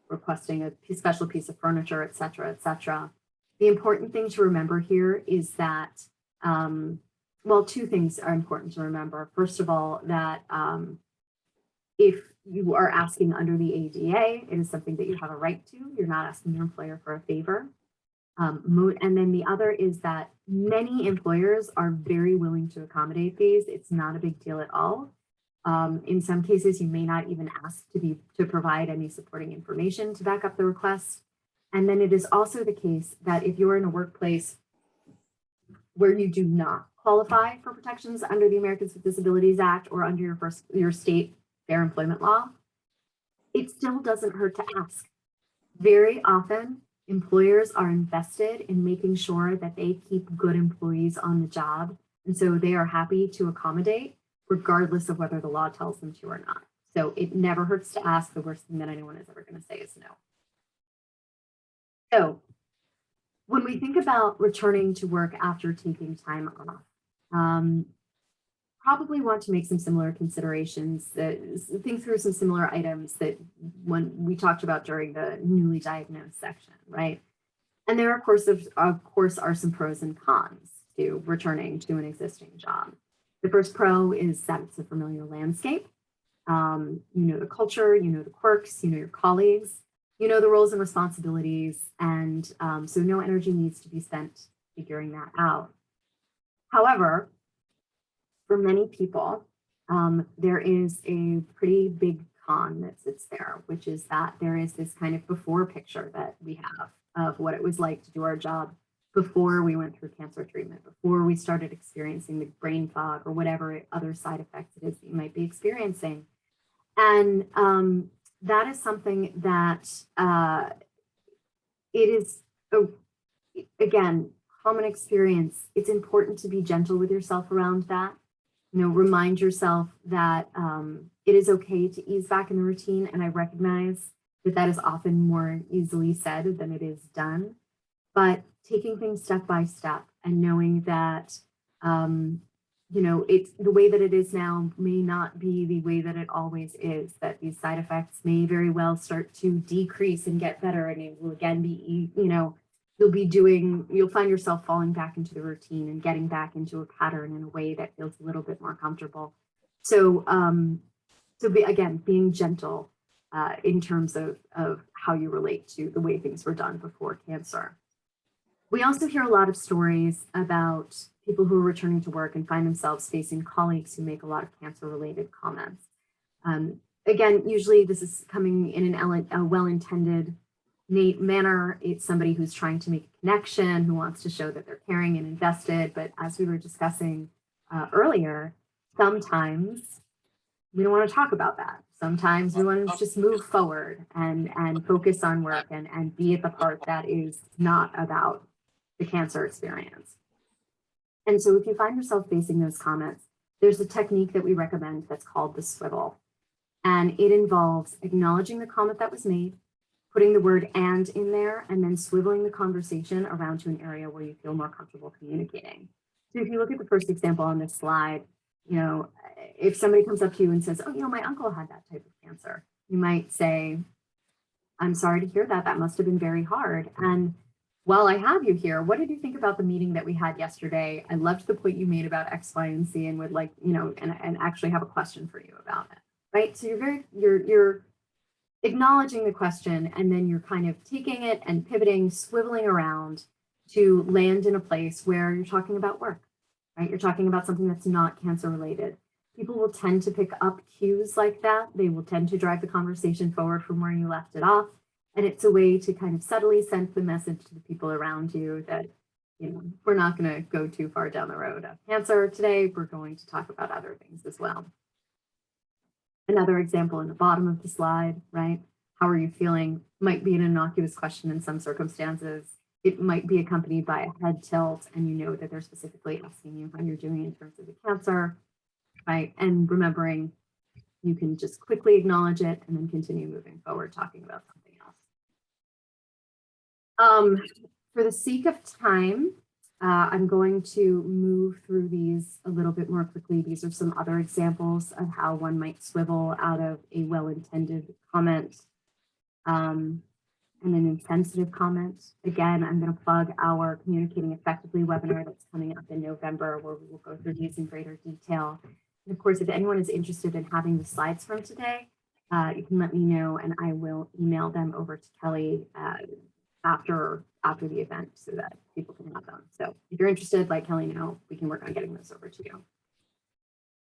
requesting a special piece of furniture, et cetera, et cetera. The important thing to remember here is that, well, 2 things are important to remember. First of all, that if you are asking under the ADA, it is something that you have a right to. You're not asking your employer for a favor. And then the other is that many employers are very willing to accommodate these. It's not a big deal at all. In some cases, you may not even ask to provide any supporting information to back up the request. And then it is also the case that if you're in a workplace where you do not qualify for protections under the Americans with Disabilities Act or under your state fair employment law, it still doesn't hurt to ask. Very often, employers are invested in making sure that they keep good employees on the job. And so they are happy to accommodate regardless of whether the law tells them to or not. So it never hurts to ask. The worst thing that anyone is ever going to say is no. So when we think about returning to work after taking time off, probably want to make some similar considerations, think through some similar items that when we talked about during the newly diagnosed section, right? And there, of course, are some pros and cons to returning to an existing job. The first pro is that it's a familiar landscape. You know the culture, you know the quirks, you know your colleagues, you know the roles and responsibilities, and so no energy needs to be spent figuring that out. However, for many people, there is a pretty big con that sits there, which is that there is this kind of before picture that we have of what it was like to do our job before we went through cancer treatment, before we started experiencing the brain fog or whatever other side effects it is that you might be experiencing. And that is something that it is, again, common experience. It's important to be gentle with yourself around that. You know, remind yourself that it is okay to ease back in the routine. And I recognize that that is often more easily said than it is done. But taking things step by step and knowing that, you know, it's the way that it is now may not be the way that it always is, that these side effects may very well start to decrease and get better. And it will again be, you know, you'll find yourself falling back into the routine and getting back into a pattern in a way that feels a little bit more comfortable. So, being gentle in terms of how you relate to the way things were done before cancer. We also hear a lot of stories about people who are returning to work and find themselves facing colleagues who make a lot of cancer-related comments. Again, usually this is coming in a well-intended manner. It's somebody who's trying to make a connection, who wants to show that they're caring and invested. But as we were discussing earlier, sometimes we don't want to talk about that. Sometimes we want to just move forward and focus on work and be at the part that is not about the cancer experience. And so if you find yourself facing those comments, there's a technique that we recommend that's called the swivel. And it involves acknowledging the comment that was made, putting the word "and" in there, and then swiveling the conversation around to an area where you feel more comfortable communicating. So if you look at the first example on this slide, you know, if somebody comes up to you and says, "Oh, you know, my uncle had that type of cancer," you might say, "I'm sorry to hear that. That must have been very hard. And while I have you here, what did you think about the meeting that we had yesterday? I loved the point you made about X, Y, and Z, and would like, you know, and actually have a question for you about it." Right? So you're acknowledging the question, and then you're kind of taking it and pivoting, swiveling around to land in a place where you're talking about work, right? You're talking about something that's not cancer related. People will tend to pick up cues like that. They will tend to drive the conversation forward from where you left it off. And it's a way to kind of subtly send the message to the people around you that, you know, we're not going to go too far down the road of cancer today. We're going to talk about other things as well. Another example in the bottom of the slide, right? How are you feeling? Might be an innocuous question in some circumstances. It might be accompanied by a head tilt, and you know that they're specifically asking you how you're doing in terms of the cancer, right? And remembering you can just quickly acknowledge it and then continue moving forward, talking about something else. For the sake of time, I'm going to move through these a little bit more quickly. These are some other examples of how one might swivel out of a well-intended comment and an insensitive comment. Again, I'm going to plug our Communicating Effectively webinar that's coming up in November, where we will go through these in greater detail. And of course, if anyone is interested in having the slides from today, you can let me know and I will email them over to Kelly after the event so that people can have them. So if you're interested, let Kelly know. We can work on getting those over to you.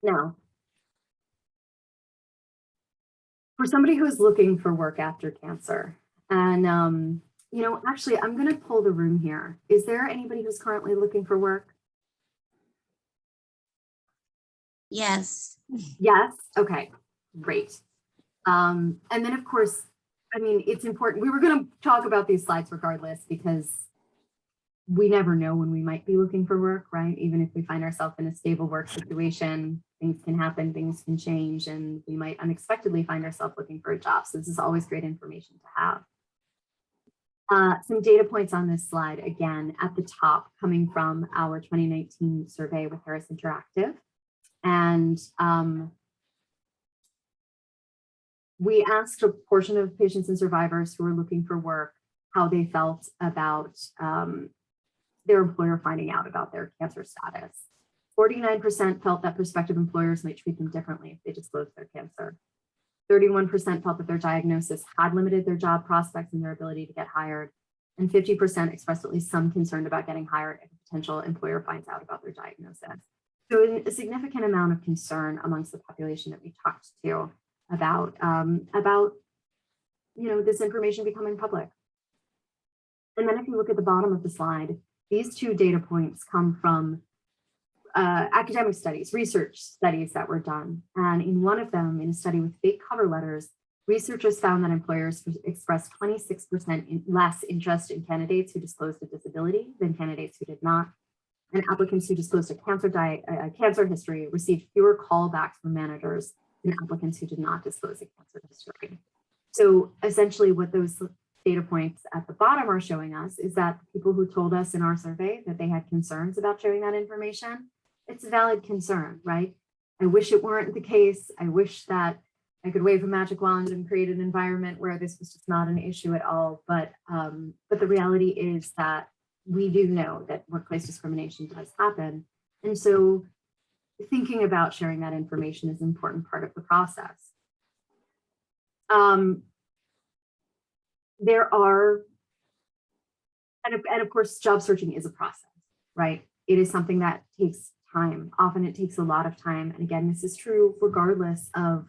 Now, for somebody who is looking for work after cancer, and you know, actually, I'm going to pull the room here. Is there anybody who's currently looking for work? Yes. Yes. Okay, great. And then, of course, I mean, it's important. We were going to talk about these slides regardless, because we never know when we might be looking for work, right? Even if we find ourselves in a stable work situation, things can happen, things can change, and we might unexpectedly find ourselves looking for a job. So this is always great information to have. Some data points on this slide, again, at the top, coming from our 2019 survey with Harris Interactive. And we asked a portion of patients and survivors who were looking for work how they felt about their employer finding out about their cancer status. 49% felt that prospective employers might treat them differently if they disclosed their cancer. 31% felt that their diagnosis had limited their job prospects and their ability to get hired. And 50% expressed at least some concern about getting hired if a potential employer finds out about their diagnosis. So a significant amount of concern amongst the population that we talked to about this information becoming public. And then if you look at the bottom of the slide, these two data points come from academic studies, research studies that were done. And in one of them, in a study with fake cover letters, researchers found that employers expressed 26% less interest in candidates who disclosed a disability than candidates who did not. And applicants who disclosed a cancer history received fewer callbacks from managers than applicants who did not disclose a cancer history. So essentially what those data points at the bottom are showing us is that people who told us in our survey that they had concerns about sharing that information, it's a valid concern, right? I wish it weren't the case. I wish that I could wave a magic wand and create an environment where this was just not an issue at all. But the reality is that we do know that workplace discrimination does happen. And so thinking about sharing that information is an important part of the process. There are, and of course, job searching is a process, right? It is something that takes time. Often it takes a lot of time. And again, this is true regardless of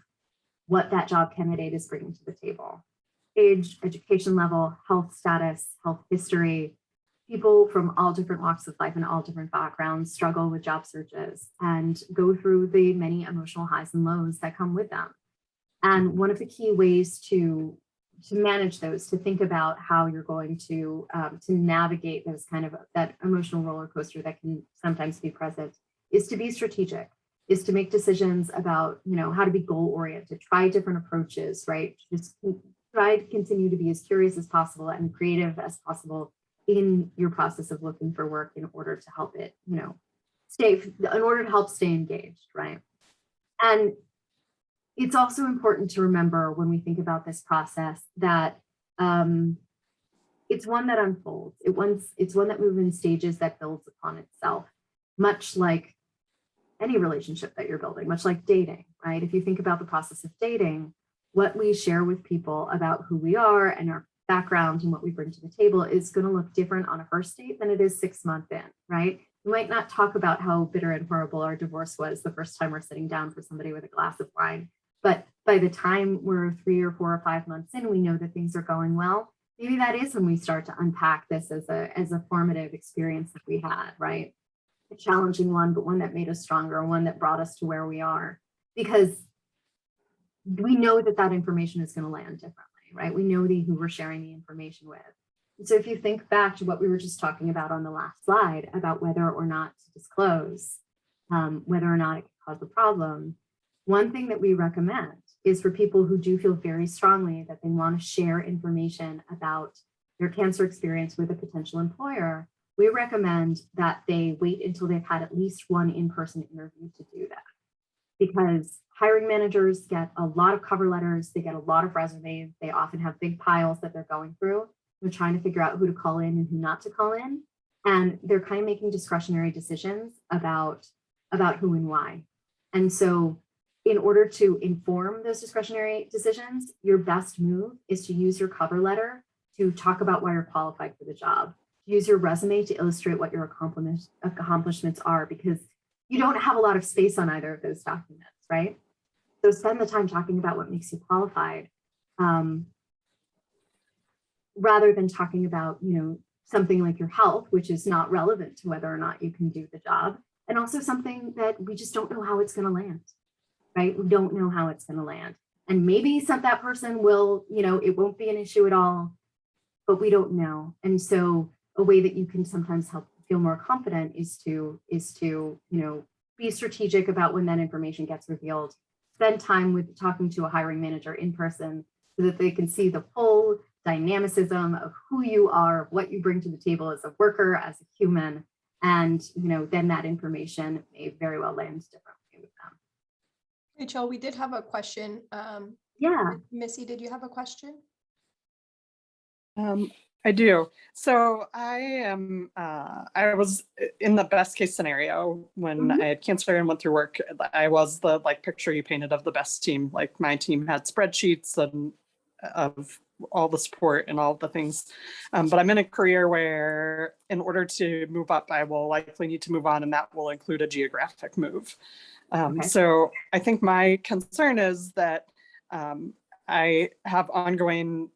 what that job candidate is bringing to the table. Age, education level, health status, health history. People from all different walks of life and all different backgrounds struggle with job searches and go through the many emotional highs and lows that come with them. And one of the key ways to manage those, to think about how you're going to navigate those kind of that emotional roller coaster that can sometimes be present, is to be strategic, is to make decisions about how to be goal oriented, try different approaches, right? Just try to continue to be as curious as possible and creative as possible in your process of looking for work in order to help it, stay engaged, right? And it's also important to remember when we think about this process that it's one that unfolds. It's one that moves in stages that builds upon itself, much like any relationship that you're building, much like dating, right? If you think about the process of dating, what we share with people about who we are and our background and what we bring to the table is going to look different on a first date than it is 6 months in, right? We might not talk about how bitter and horrible our divorce was the first time we're sitting down for somebody with a glass of wine. But by the time we're 3 or 4 or 5 months in, we know that things are going well. Maybe that is when we start to unpack this as a formative experience that we had, right? A challenging one, but one that made us stronger, one that brought us to where we are, because we know that that information is going to land differently, right? We know who we're sharing the information with. And so if you think back to what we were just talking about on the last slide about whether or not to disclose, whether or not it could cause a problem, one thing that we recommend is for people who do feel very strongly that they want to share information about their cancer experience with a potential employer, we recommend that they wait until they've had at least one in-person interview to do that. Because hiring managers get a lot of cover letters, they get a lot of resumes, they often have big piles that they're going through. They're trying to figure out who to call in and who not to call in. And they're kind of making discretionary decisions about who and why. And so in order to inform those discretionary decisions, your best move is to use your cover letter to talk about why you're qualified for the job. Use your resume to illustrate what your accomplishments are, because you don't have a lot of space on either of those documents, right? So spend the time talking about what makes you qualified, rather than talking about, something like your health, which is not relevant to whether or not you can do the job, and also something that we just don't know how it's going to land, right? We don't know how it's going to land. And maybe that person will, it won't be an issue at all, but we don't know. And so a way that you can sometimes help feel more confident is to be strategic about when that information gets revealed. Spend time with talking to a hiring manager in person so that they can see the full dynamicism of who you are, what you bring to the table as a worker, as a human, and then that information may very well land differently with them. Rachel, we did have a question. Yeah. Missy, did you have a question? I do. So I was in the best case scenario when I had cancer and went through work. I was the picture you painted of the best team. Like my team had spreadsheets and of all the support and all the things. But I'm in a career where in order to move up, I will likely need to move on, and that will include a geographic move. So I think my concern is that I have ongoing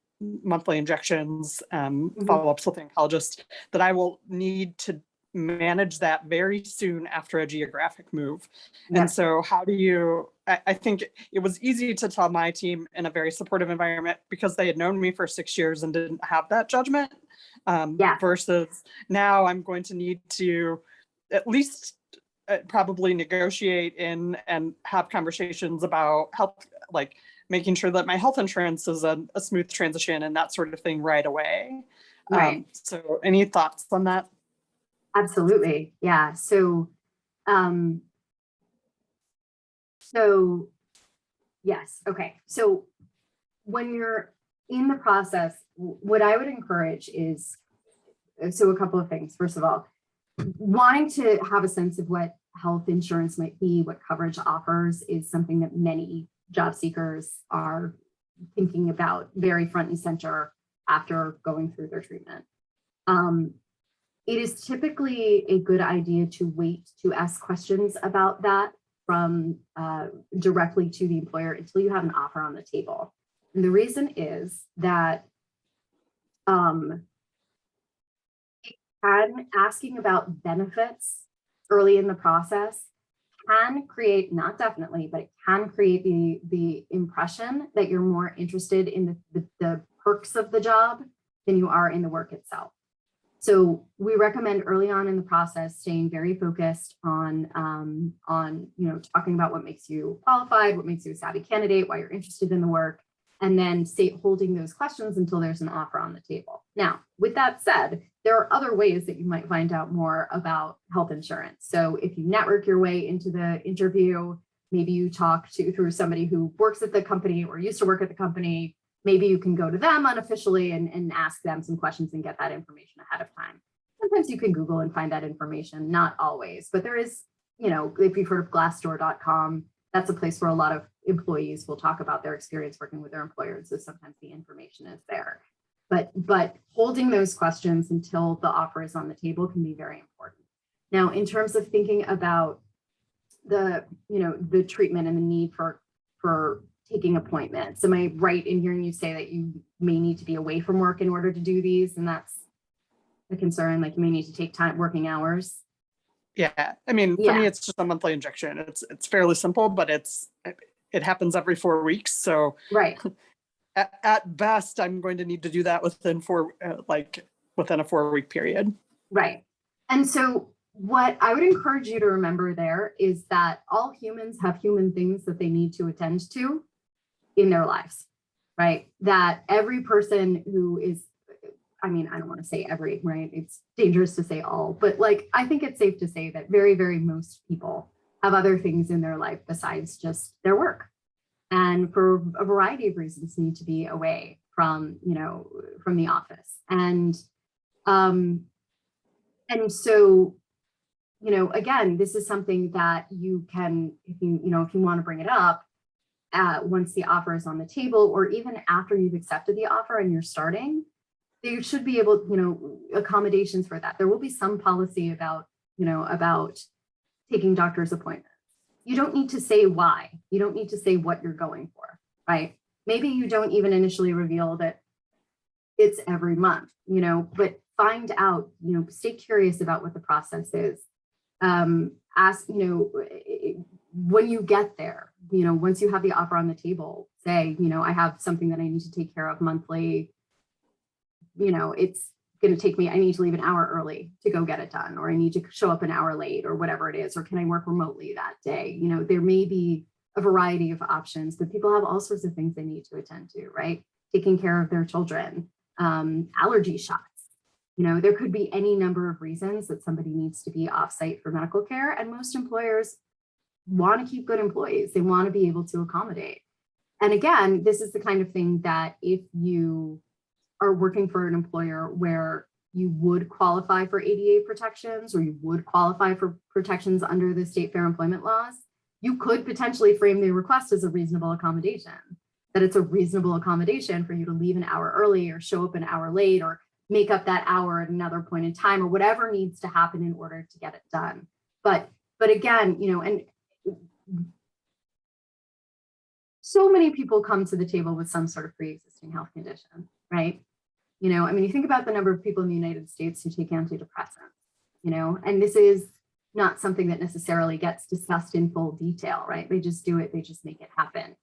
monthly injections, follow-ups with the oncologist, that I will need to manage that very soon after a geographic move. Yeah. And so how do you, I think it was easy to tell my team in a very supportive environment because they had known me for 6 years and didn't have that judgment, versus now I'm going to need to at least probably negotiate in and have conversations about health, like making sure that my health insurance is a smooth transition and that sort of thing right away. Right. So any thoughts on that? Absolutely. Yeah. So yes. Okay. So when you're in the process, what I would encourage is, so a couple of things. First of all, wanting to have a sense of what health insurance might be, what coverage offers, is something that many job seekers are thinking about very front and center after going through their treatment. It is typically a good idea to wait to ask questions about that from directly to the employer until you have an offer on the table. And the reason is that asking about benefits early in the process can create, not definitely, but it can create the impression that you're more interested in the perks of the job than you are in the work itself. So we recommend early on in the process staying very focused on talking about what makes you qualified, what makes you a savvy candidate, why you're interested in the work, and then holding those questions until there's an offer on the table. Now, with that said, there are other ways that you might find out more about health insurance. So if you network your way into the interview, maybe you talk through somebody who works at the company or used to work at the company, maybe you can go to them unofficially and ask them some questions and get that information ahead of time. Sometimes you can Google and find that information, not always, but there is, if you've heard of Glassdoor.com, that's a place where a lot of employees will talk about their experience working with their employer. So sometimes the information is there. But holding those questions until the offer is on the table can be very important. Now, in terms of thinking about the treatment and the need for taking appointments, am I right in hearing you say that you may need to be away from work in order to do these? And that's a concern, like you may need to take time, working hours? Yeah, I mean, for me, it's just a monthly injection. It's fairly simple, but it happens every 4 weeks. So right. At best, I'm going to need to do that within a 4-week period. Right. And so what I would encourage you to remember there is that all humans have human things that they need to attend to in their lives, right? That every person who is, I don't want to say every, right? It's dangerous to say all, but I think it's safe to say that very, very most people have other things in their life besides just their work. And for a variety of reasons need to be away from the office. And so, again, this is something that you can, if you want to bring it up, once the offer is on the table, or even after you've accepted the offer and you're starting, you should be able, accommodations for that. There will be some policy about taking doctor's appointments. You don't need to say why. You don't need to say what you're going for, right? Maybe you don't even initially reveal that it's every month, but find out, stay curious about what the process is. Ask, when you get there, once you have the offer on the table, say, I have something that I need to take care of monthly. It's going to take me, I need to leave an hour early to go get it done, or I need to show up an hour late, or whatever it is, or can I work remotely that day? There may be a variety of options, but people have all sorts of things they need to attend to, right? Taking care of their children, allergy shots. There could be any number of reasons that somebody needs to be offsite for medical care, and most employers want to keep good employees. They want to be able to accommodate. And again, this is the kind of thing that if you are working for an employer where you would qualify for ADA protections or you would qualify for protections under the state fair employment laws, you could potentially frame the request as a reasonable accommodation, that it's a reasonable accommodation for you to leave an hour early or show up an hour late or make up that hour at another point in time or whatever needs to happen in order to get it done. But again, you know, and so many people come to the table with some sort of pre-existing health condition, right? You know, I mean, you think about the number of people in the United States who take antidepressants, you know, and this is not something that necessarily gets discussed in full detail, right? They just do it, they just make it happen.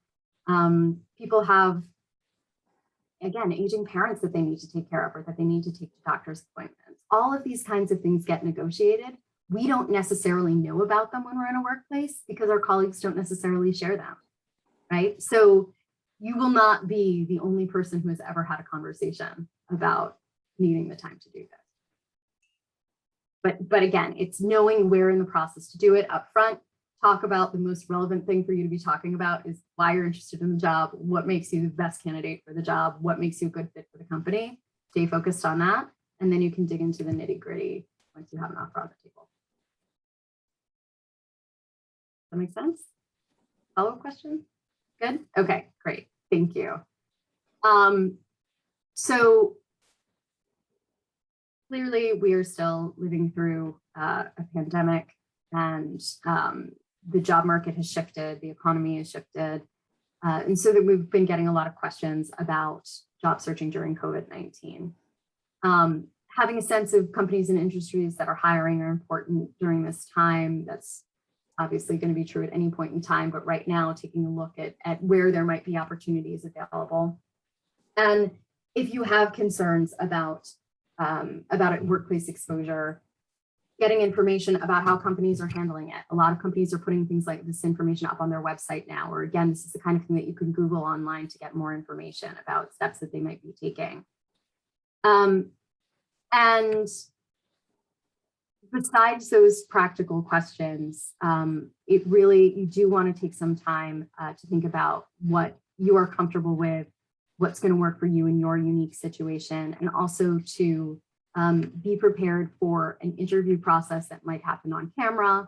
People have, again, aging parents that they need to take care of or that they need to take to doctor's appointments. All of these kinds of things get negotiated. We don't necessarily know about them when we're in a workplace because our colleagues don't necessarily share them, right? So you will not be the only person who has ever had a conversation about needing the time to do this. But again, it's knowing where in the process to do it up front. Talk about the most relevant thing for you to be talking about is why you're interested in the job, what makes you the best candidate for the job, what makes you a good fit for the company. Stay focused on that, and then you can dig into the nitty-gritty once you have an offer on the table. Does that make sense? Follow-up question? Good? Okay, great. Thank you. So clearly we are still living through a pandemic, and the job market has shifted, the economy has shifted. And so that we've been getting a lot of questions about job searching during COVID-19. Having a sense of companies and industries that are hiring are important during this time. That's obviously going to be true at any point in time, but right now taking a look at where there might be opportunities available. And if you have concerns about workplace exposure, getting information about how companies are handling it. A lot of companies are putting things like this information up on their website now, or again, this is the kind of thing that you can Google online to get more information about steps that they might be taking. And besides those practical questions, you do want to take some time to think about what you are comfortable with, what's going to work for you in your unique situation, and also to be prepared for an interview process that might happen on camera.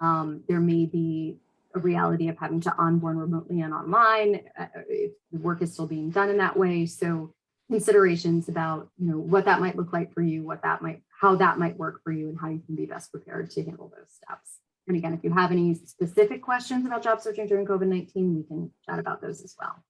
There may be a reality of having to onboard remotely and online if the work is still being done in that way. So considerations about, you know, what that might look like for you, how that might work for you, and how you can be best prepared to handle those steps. And again, if you have any specific questions about job searching during COVID-19, we can chat about those as well.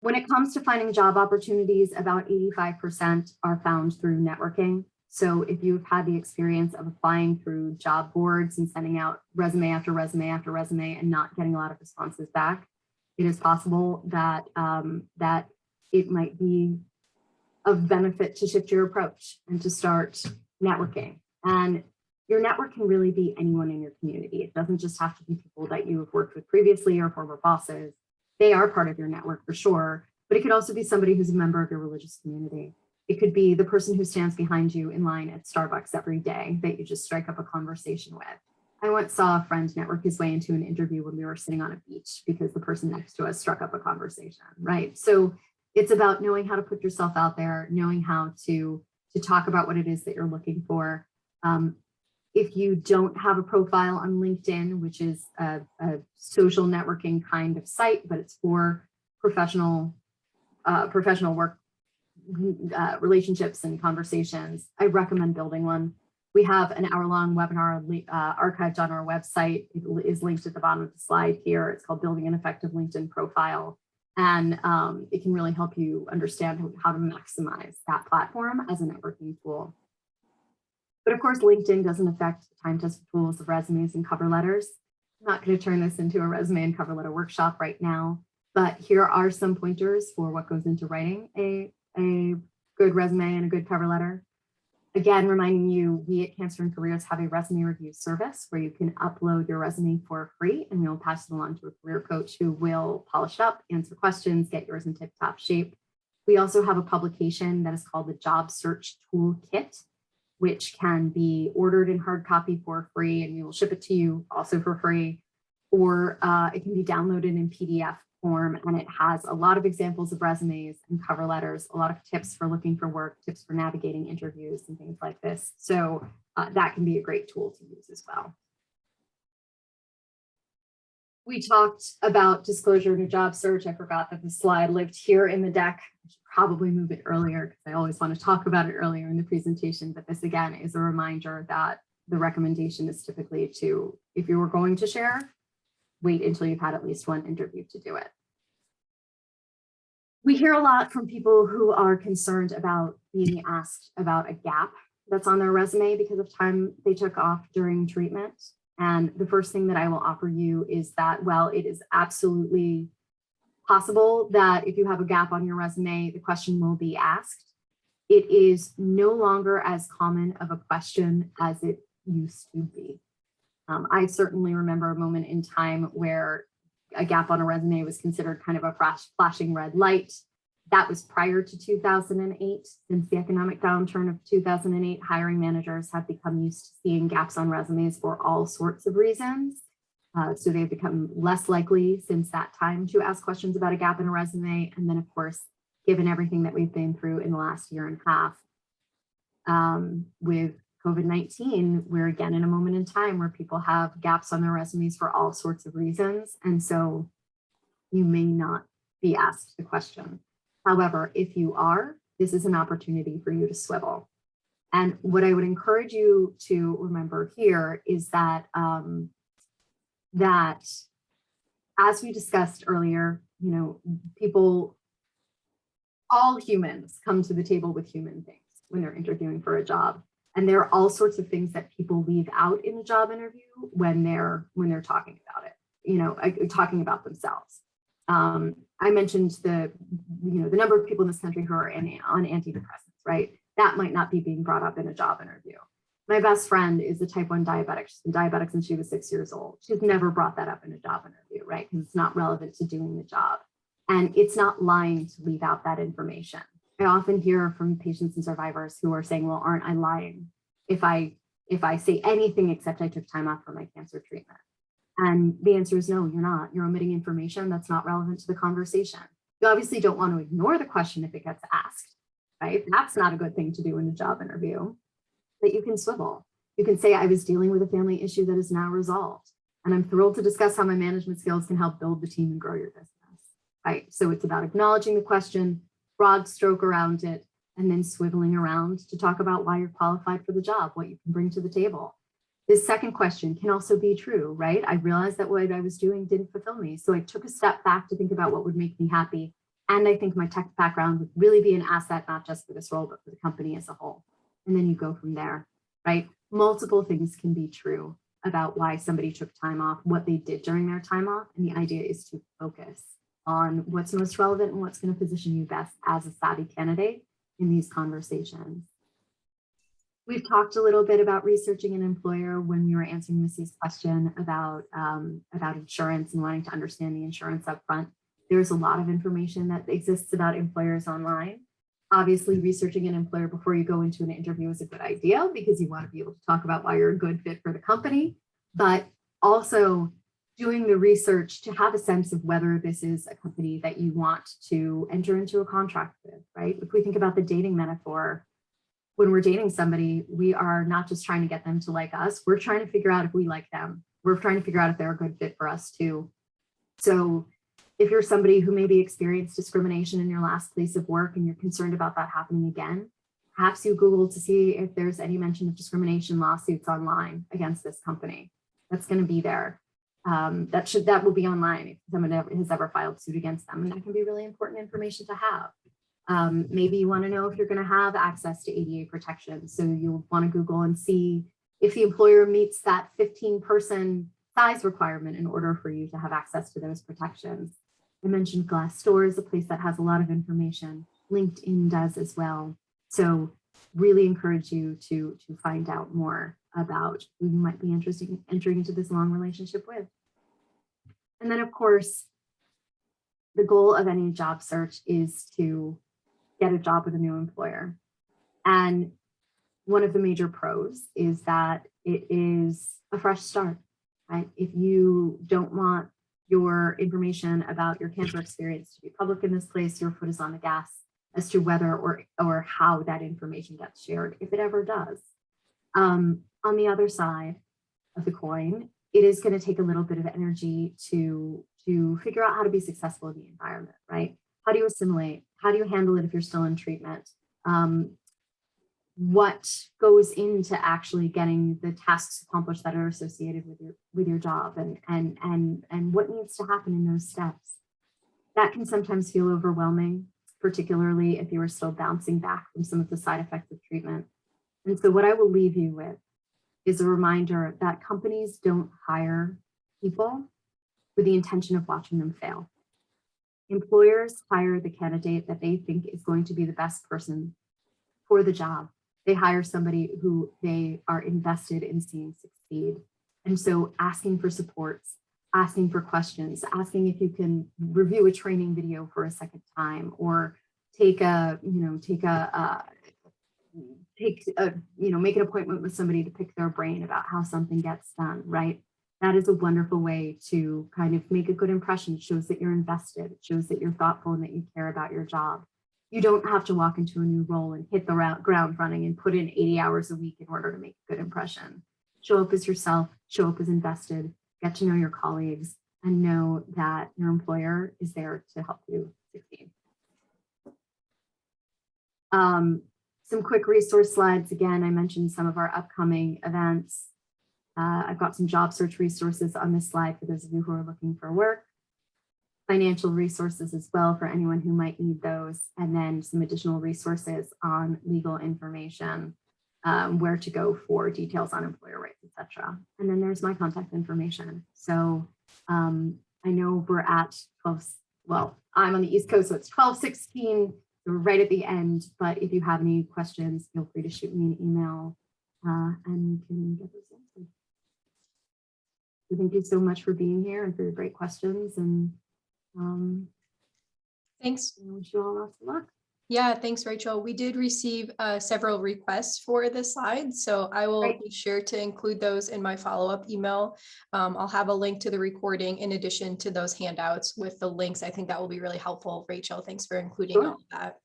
When it comes to finding job opportunities, about 85% are found through networking. So if you've had the experience of applying through job boards and sending out resume after resume after resume and not getting a lot of responses back, it is possible that that it might be of benefit to shift your approach and to start networking. And your network can really be anyone in your community. It doesn't just have to be people that you have worked with previously or former bosses. They are part of your network for sure, but it could also be somebody who's a member of your religious community. It could be the person who stands behind you in line at Starbucks every day that you just strike up a conversation with. I once saw a friend network his way into an interview when we were sitting on a beach because the person next to us struck up a conversation, right? So it's about knowing how to put yourself out there, knowing how to talk about what it is that you're looking for. If you don't have a profile on LinkedIn, which is a social networking kind of site, but it's for professional work relationships and conversations, I recommend building one. We have an hour-long webinar archived on our website. It is linked at the bottom of the slide here. It's called Building an Effective LinkedIn Profile. And it can really help you understand how to maximize that platform as a networking tool. But of course, LinkedIn doesn't affect time-tested tools of resumes and cover letters. I'm not going to turn this into a resume and cover letter workshop right now, but here are some pointers for what goes into writing a good resume and a good cover letter. Again, reminding you, we at Cancer+Careers have a resume review service where you can upload your resume for free, and we'll pass it along to a career coach who will polish it up, answer questions, get yours in tip-top shape. We also have a publication that is called the Job Search Toolkit, which can be ordered in hard copy for free, and we will ship it to you also for free, or it can be downloaded in PDF form, and it has a lot of examples of resumes and cover letters, a lot of tips for looking for work, tips for navigating interviews and things like this. So that can be a great tool to use as well. We talked about disclosure in a job search. I forgot that the slide lived here in the deck. I should probably move it earlier because I always want to talk about it earlier in the presentation. But this again is a reminder that the recommendation is typically to, if you were going to share, wait until you've had at least one interview to do it. We hear a lot from people who are concerned about being asked about a gap that's on their resume because of time they took off during treatment. And the first thing that I will offer you is that, well, it is absolutely possible that if you have a gap on your resume, the question will be asked. It is no longer as common of a question as it used to be. I certainly remember a moment in time where a gap on a resume was considered kind of a flashing red light. That was prior to 2008. Since the economic downturn of 2008, hiring managers have become used to seeing gaps on resumes for all sorts of reasons. So they've become less likely since that time to ask questions about a gap in a resume. And then, of course, given everything that we've been through in the last year and a half with COVID-19, we're again in a moment in time where people have gaps on their resumes for all sorts of reasons. And so you may not be asked the question. However, if you are, this is an opportunity for you to swivel. And what I would encourage you to remember here is that, that as we discussed earlier, you know, people, all humans come to the table with human things when they're interviewing for a job. And there are all sorts of things that people leave out in a job interview when they're talking about it, you know, talking about themselves. I mentioned the number of people in this country who are on antidepressants, right? That might not be being brought up in a job interview. My best friend is a type 1 diabetic. She's been diabetic since she was 6 years old. She's never brought that up in a job interview, right? Because it's not relevant to doing the job. And it's not lying to leave out that information. I often hear from patients and survivors who are saying, well, aren't I lying if I say anything except I took time off for my cancer treatment? And the answer is no, you're not. You're omitting information that's not relevant to the conversation. You obviously don't want to ignore the question if it gets asked, right? That's not a good thing to do in a job interview, but you can swivel. You can say, I was dealing with a family issue that is now resolved. And I'm thrilled to discuss how my management skills can help build the team and grow your business, right? So it's about acknowledging the question, broad stroke around it, and then swiveling around to talk about why you're qualified for the job, what you can bring to the table. This second question can also be true, right? I realized that what I was doing didn't fulfill me. So I took a step back to think about what would make me happy. And I think my tech background would really be an asset, not just for this role, but for the company as a whole. And then you go from there, right? Multiple things can be true about why somebody took time off, what they did during their time off. And the idea is to focus on what's most relevant and what's going to position you best as a savvy candidate in these conversations. We've talked a little bit about researching an employer when we were answering Missy's question about insurance and wanting to understand the insurance up front. There's a lot of information that exists about employers online. Obviously, researching an employer before you go into an interview is a good idea because you want to be able to talk about why you're a good fit for the company, but also doing the research to have a sense of whether this is a company that you want to enter into a contract with, right? If we think about the dating metaphor, when we're dating somebody, we are not just trying to get them to like us, we're trying to figure out if we like them. We're trying to figure out if they're a good fit for us too. So if you're somebody who maybe experienced discrimination in your last place of work and you're concerned about that happening again, perhaps you Google to see if there's any mention of discrimination lawsuits online against this company. That's going to be there. That will be online if someone has ever filed suit against them, and that can be really important information to have. Maybe you want to know if you're going to have access to ADA protection. So you'll want to Google and see if the employer meets that 15-person size requirement in order for you to have access to those protections. I mentioned Glassdoor is a place that has a lot of information. LinkedIn does as well. So really encourage you to find out more about who you might be interested in entering into this long relationship with. And then, of course, the goal of any job search is to get a job with a new employer. And one of the major pros is that it is a fresh start, right? If you don't want your information about your cancer experience to be public in this place, your foot is on the gas as to whether or how that information gets shared, if it ever does. On the other side of the coin, it is going to take a little bit of energy to figure out how to be successful in the environment, right? How do you assimilate? How do you handle it if you're still in treatment? What goes into actually getting the tasks accomplished that are associated with your job, and what needs to happen in those steps? That can sometimes feel overwhelming, particularly if you are still bouncing back from some of the side effects of treatment. And so what I will leave you with is a reminder that companies don't hire people with the intention of watching them fail. Employers hire the candidate that they think is going to be the best person for the job. They hire somebody who they are invested in seeing succeed. And so asking for supports, asking for questions, asking if you can review a training video for a second time, or make an appointment with somebody to pick their brain about how something gets done, right? That is a wonderful way to kind of make a good impression. It shows that you're invested. It shows that you're thoughtful and that you care about your job. You don't have to walk into a new role and hit the ground running and put in 80 hours a week in order to make a good impression. Show up as yourself, show up as invested, get to know your colleagues, and know that your employer is there to help you succeed. Some quick resource slides. Again, I mentioned some of our upcoming events. I've got some job search resources on this slide for those of you who are looking for work. Financial resources as well for anyone who might need those, and then some additional resources on legal information, where to go for details on employer rights, etc. And then there's my contact information. So I know we're at 12, well, I'm on the East Coast, so it's 12:16, so we're right at the end, but if you have any questions, feel free to shoot me an email and we can get those answered. So thank you so much for being here and for your great questions, and Thanks. I wish you all lots of luck. Yeah, thanks, Rachel. We did receive several requests for the slides, so I will Great. be sure to include those in my follow-up email. I'll have a link to the recording in addition to those handouts with the links. I think that will be really helpful, Rachel. Thanks for including Sure. all of that.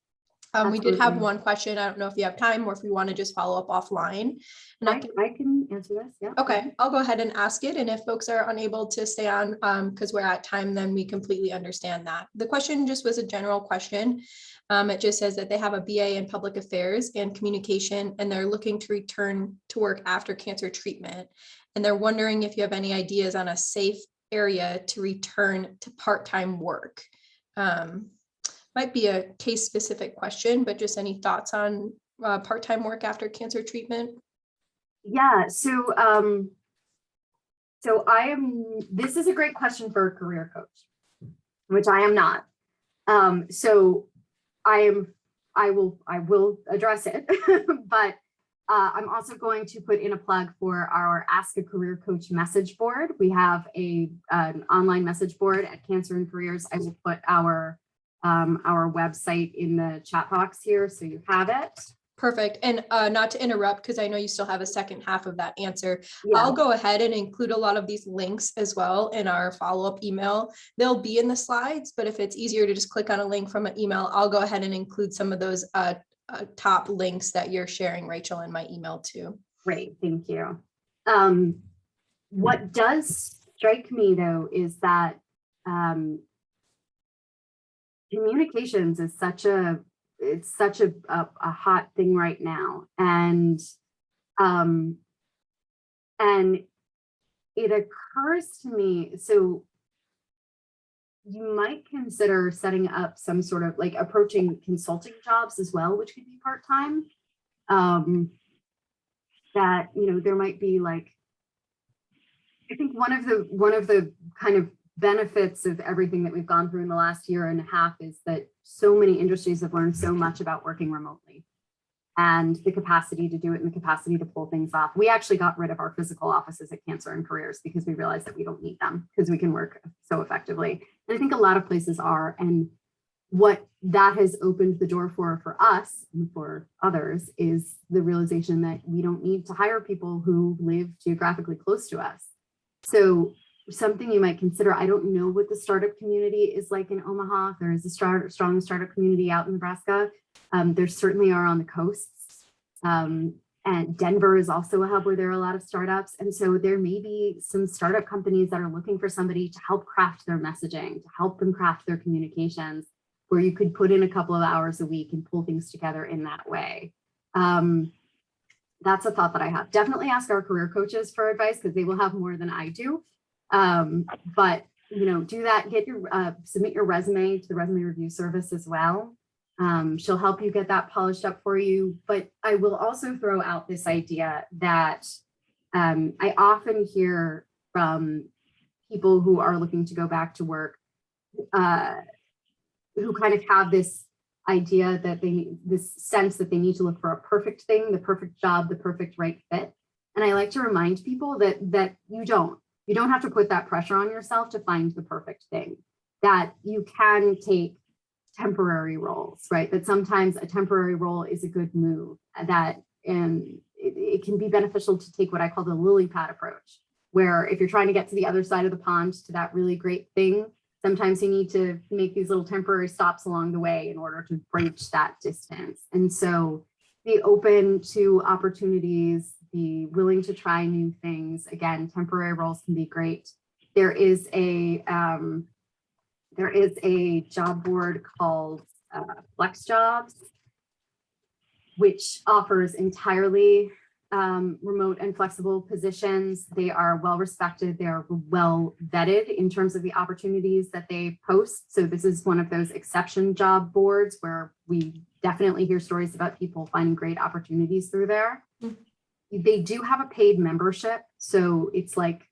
We did have Absolutely. one question. I don't know if you have time or if you want to just follow up offline. And I can answer this. Yeah. Okay, I'll go ahead and ask it. And if folks are unable to stay on because we're at time, then we completely understand that. The question just was a general question. It just says that they have a BA in public affairs and communication, and they're looking to return to work after cancer treatment. And they're wondering if you have any ideas on a safe area to return to part-time work. Might be a case-specific question, but just any thoughts on part-time work after cancer treatment? Yeah, so this is a great question for a career coach, which I am not. So I will address it, but I'm also going to put in a plug for our Ask a Career Coach message board. We have an online message board at Cancer & Careers. I will put our website in the chat box here, so you have it. Perfect. And not to interrupt, because I know you still have a second half of that answer. Yeah. I'll go ahead and include a lot of these links as well in our follow-up email. They'll be in the slides, but if it's easier to just click on a link from an email, I'll go ahead and include some of those top links that you're sharing, Rachel, in my email too. Great, thank you. What does strike me though is that communications is such a hot thing right now, and it occurs to me, so you might consider setting up some sort of like approaching consulting jobs as well, which could be part-time. That, you know, there might be like, I think one of the kind of benefits of everything that we've gone through in the last year and a half is that so many industries have learned so much about working remotely and the capacity to do it and the capacity to pull things off. We actually got rid of our physical offices at Cancer & Careers because we realized that we don't need them because we can work so effectively. And I think a lot of places are, and what that has opened the door for us and for others is the realization that we don't need to hire people who live geographically close to us. So something you might consider. I don't know what the startup community is like in Omaha. There is a strong startup community out in Nebraska. There certainly are on the coasts. And Denver is also a hub where there are a lot of startups. And so there may be some startup companies that are looking for somebody to help craft their messaging, to help them craft their communications, where you could put in a couple of hours a week and pull things together in that way. That's a thought that I have. Definitely ask our career coaches for advice because they will have more than I do. But do that. Get your submit your resume to the resume review service as well. She'll help you get that polished up for you. But I will also throw out this idea that I often hear from people who are looking to go back to work, who kind of have this idea that this sense that they need to look for a perfect thing, the perfect job, the perfect right fit. And I like to remind people that you don't have to put that pressure on yourself to find the perfect thing, that you can take temporary roles, right? That sometimes a temporary role is a good move, that it can be beneficial to take what I call the lily pad approach, where if you're trying to get to the other side of the pond to that really great thing, sometimes you need to make these little temporary stops along the way in order to bridge that distance. And so be open to opportunities, be willing to try new things. Again, temporary roles can be great. There is a job board called Flex Jobs, which offers entirely remote and flexible positions. They are well respected. They are well vetted in terms of the opportunities that they post. So this is one of those exception job boards where we definitely hear stories about people finding great opportunities through there. Mm-hmm. They do have a paid membership. So it's like,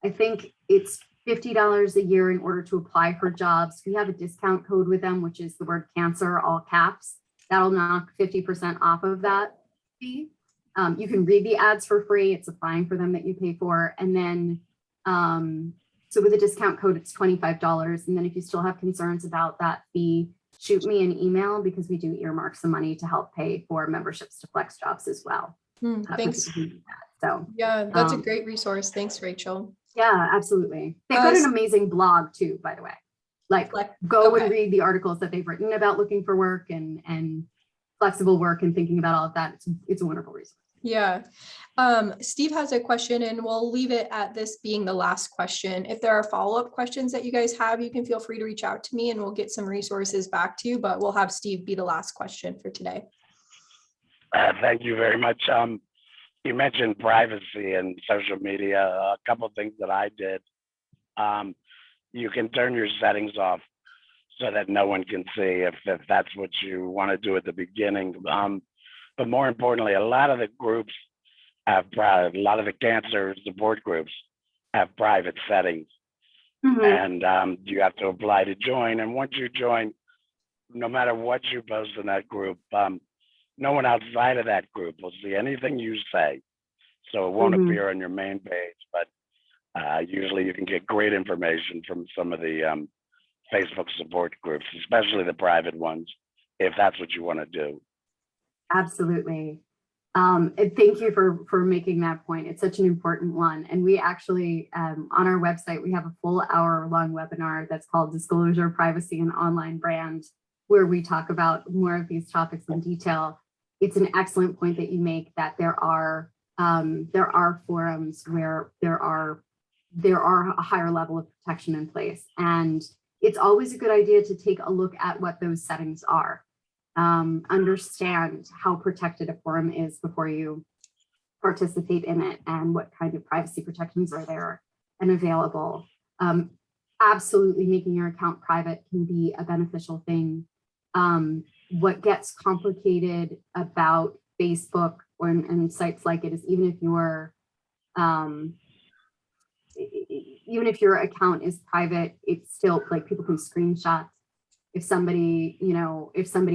I think it's $50 a year in order to apply for jobs. We have a discount code with them, which is the word cancer, all caps. That'll knock 50% off of that fee. You can read the ads for free. It's applying for them that you pay for. And then, so with a discount code, it's $25. And then if you still have concerns about that fee, shoot me an email because we do earmark some money to help pay for memberships to Flex Jobs as well. Thanks. So yeah, that's a great resource. Thanks, Rachel. Yeah, absolutely. They've got an amazing blog too, by the way. Like go and read the articles that they've written about looking for work and flexible work and thinking about all of that. It's a wonderful resource. Yeah. Steve has a question and we'll leave it at this being the last question. If there are follow-up questions that you guys have, you can feel free to reach out to me and we'll get some resources back to you, but we'll have Steve be the last question for today. Thank you very much. You mentioned privacy and social media. A couple of things that I did. You can turn your settings off so that no one can see if that's what you want to do at the beginning. But more importantly, a lot of the groups have private, a lot of the cancer support groups have private settings. Mm-hmm. And you have to apply to join. And once you join, no matter what you post in that group, no one outside of that group will see anything you say. So it won't appear on your main page, but usually you can get great information from some of the Facebook support groups, especially the private ones, if that's what you want to do. Absolutely. And thank you for making that point. It's such an important one. And we actually, on our website, we have a full hour-long webinar that's called Disclosure, Privacy, and Online Brand, where we talk about more of these topics in detail. It's an excellent point that you make that there are forums where there are a higher level of protection in place. And it's always a good idea to take a look at what those settings are. Understand how protected a forum is before you participate in it and what kind of privacy protections are there and available. Absolutely making your account private can be a beneficial thing. What gets complicated about Facebook and sites like it is even if your account is private, it's still like people can screenshot. If somebody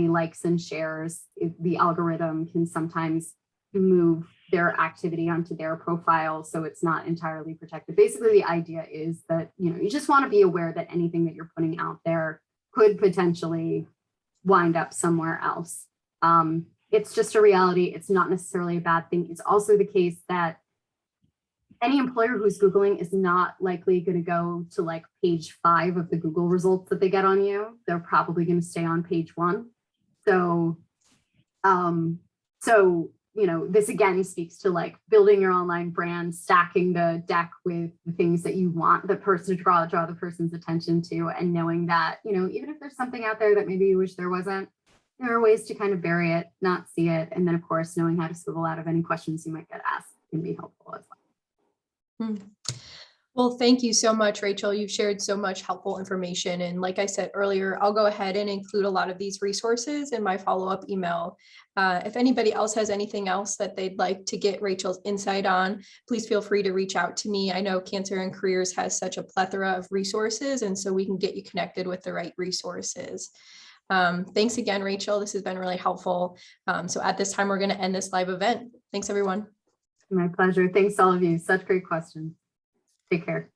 likes and shares, the algorithm can sometimes move their activity onto their profile, so it's not entirely protected. Basically, the idea is that you just want to be aware that anything that you're putting out there could potentially wind up somewhere else. It's just a reality. It's not necessarily a bad thing. It's also the case that any employer who's Googling is not likely going to go to like page 5 of the Google results that they get on you. They're probably going to stay on page 1. So, you know, this again speaks to like building your online brand, stacking the deck with the things that you want the person to draw the person's attention to, and knowing that, you know, even if there's something out there that maybe you wish there wasn't, there are ways to kind of bury it, not see it. And then of course, knowing how to swivel out of any questions you might get asked can be helpful as well. Well, thank you so much, Rachel. You've shared so much helpful information. And like I said earlier, I'll go ahead and include a lot of these resources in my follow-up email. If anybody else has anything else that they'd like to get Rachel's insight on, please feel free to reach out to me. I know Cancer & Careers has such a plethora of resources, and so we can get you connected with the right resources. Thanks again, Rachel. This has been really helpful. So at this time, we're going to end this live event. Thanks, everyone. My pleasure. Thanks all of you. Such great questions. Take care.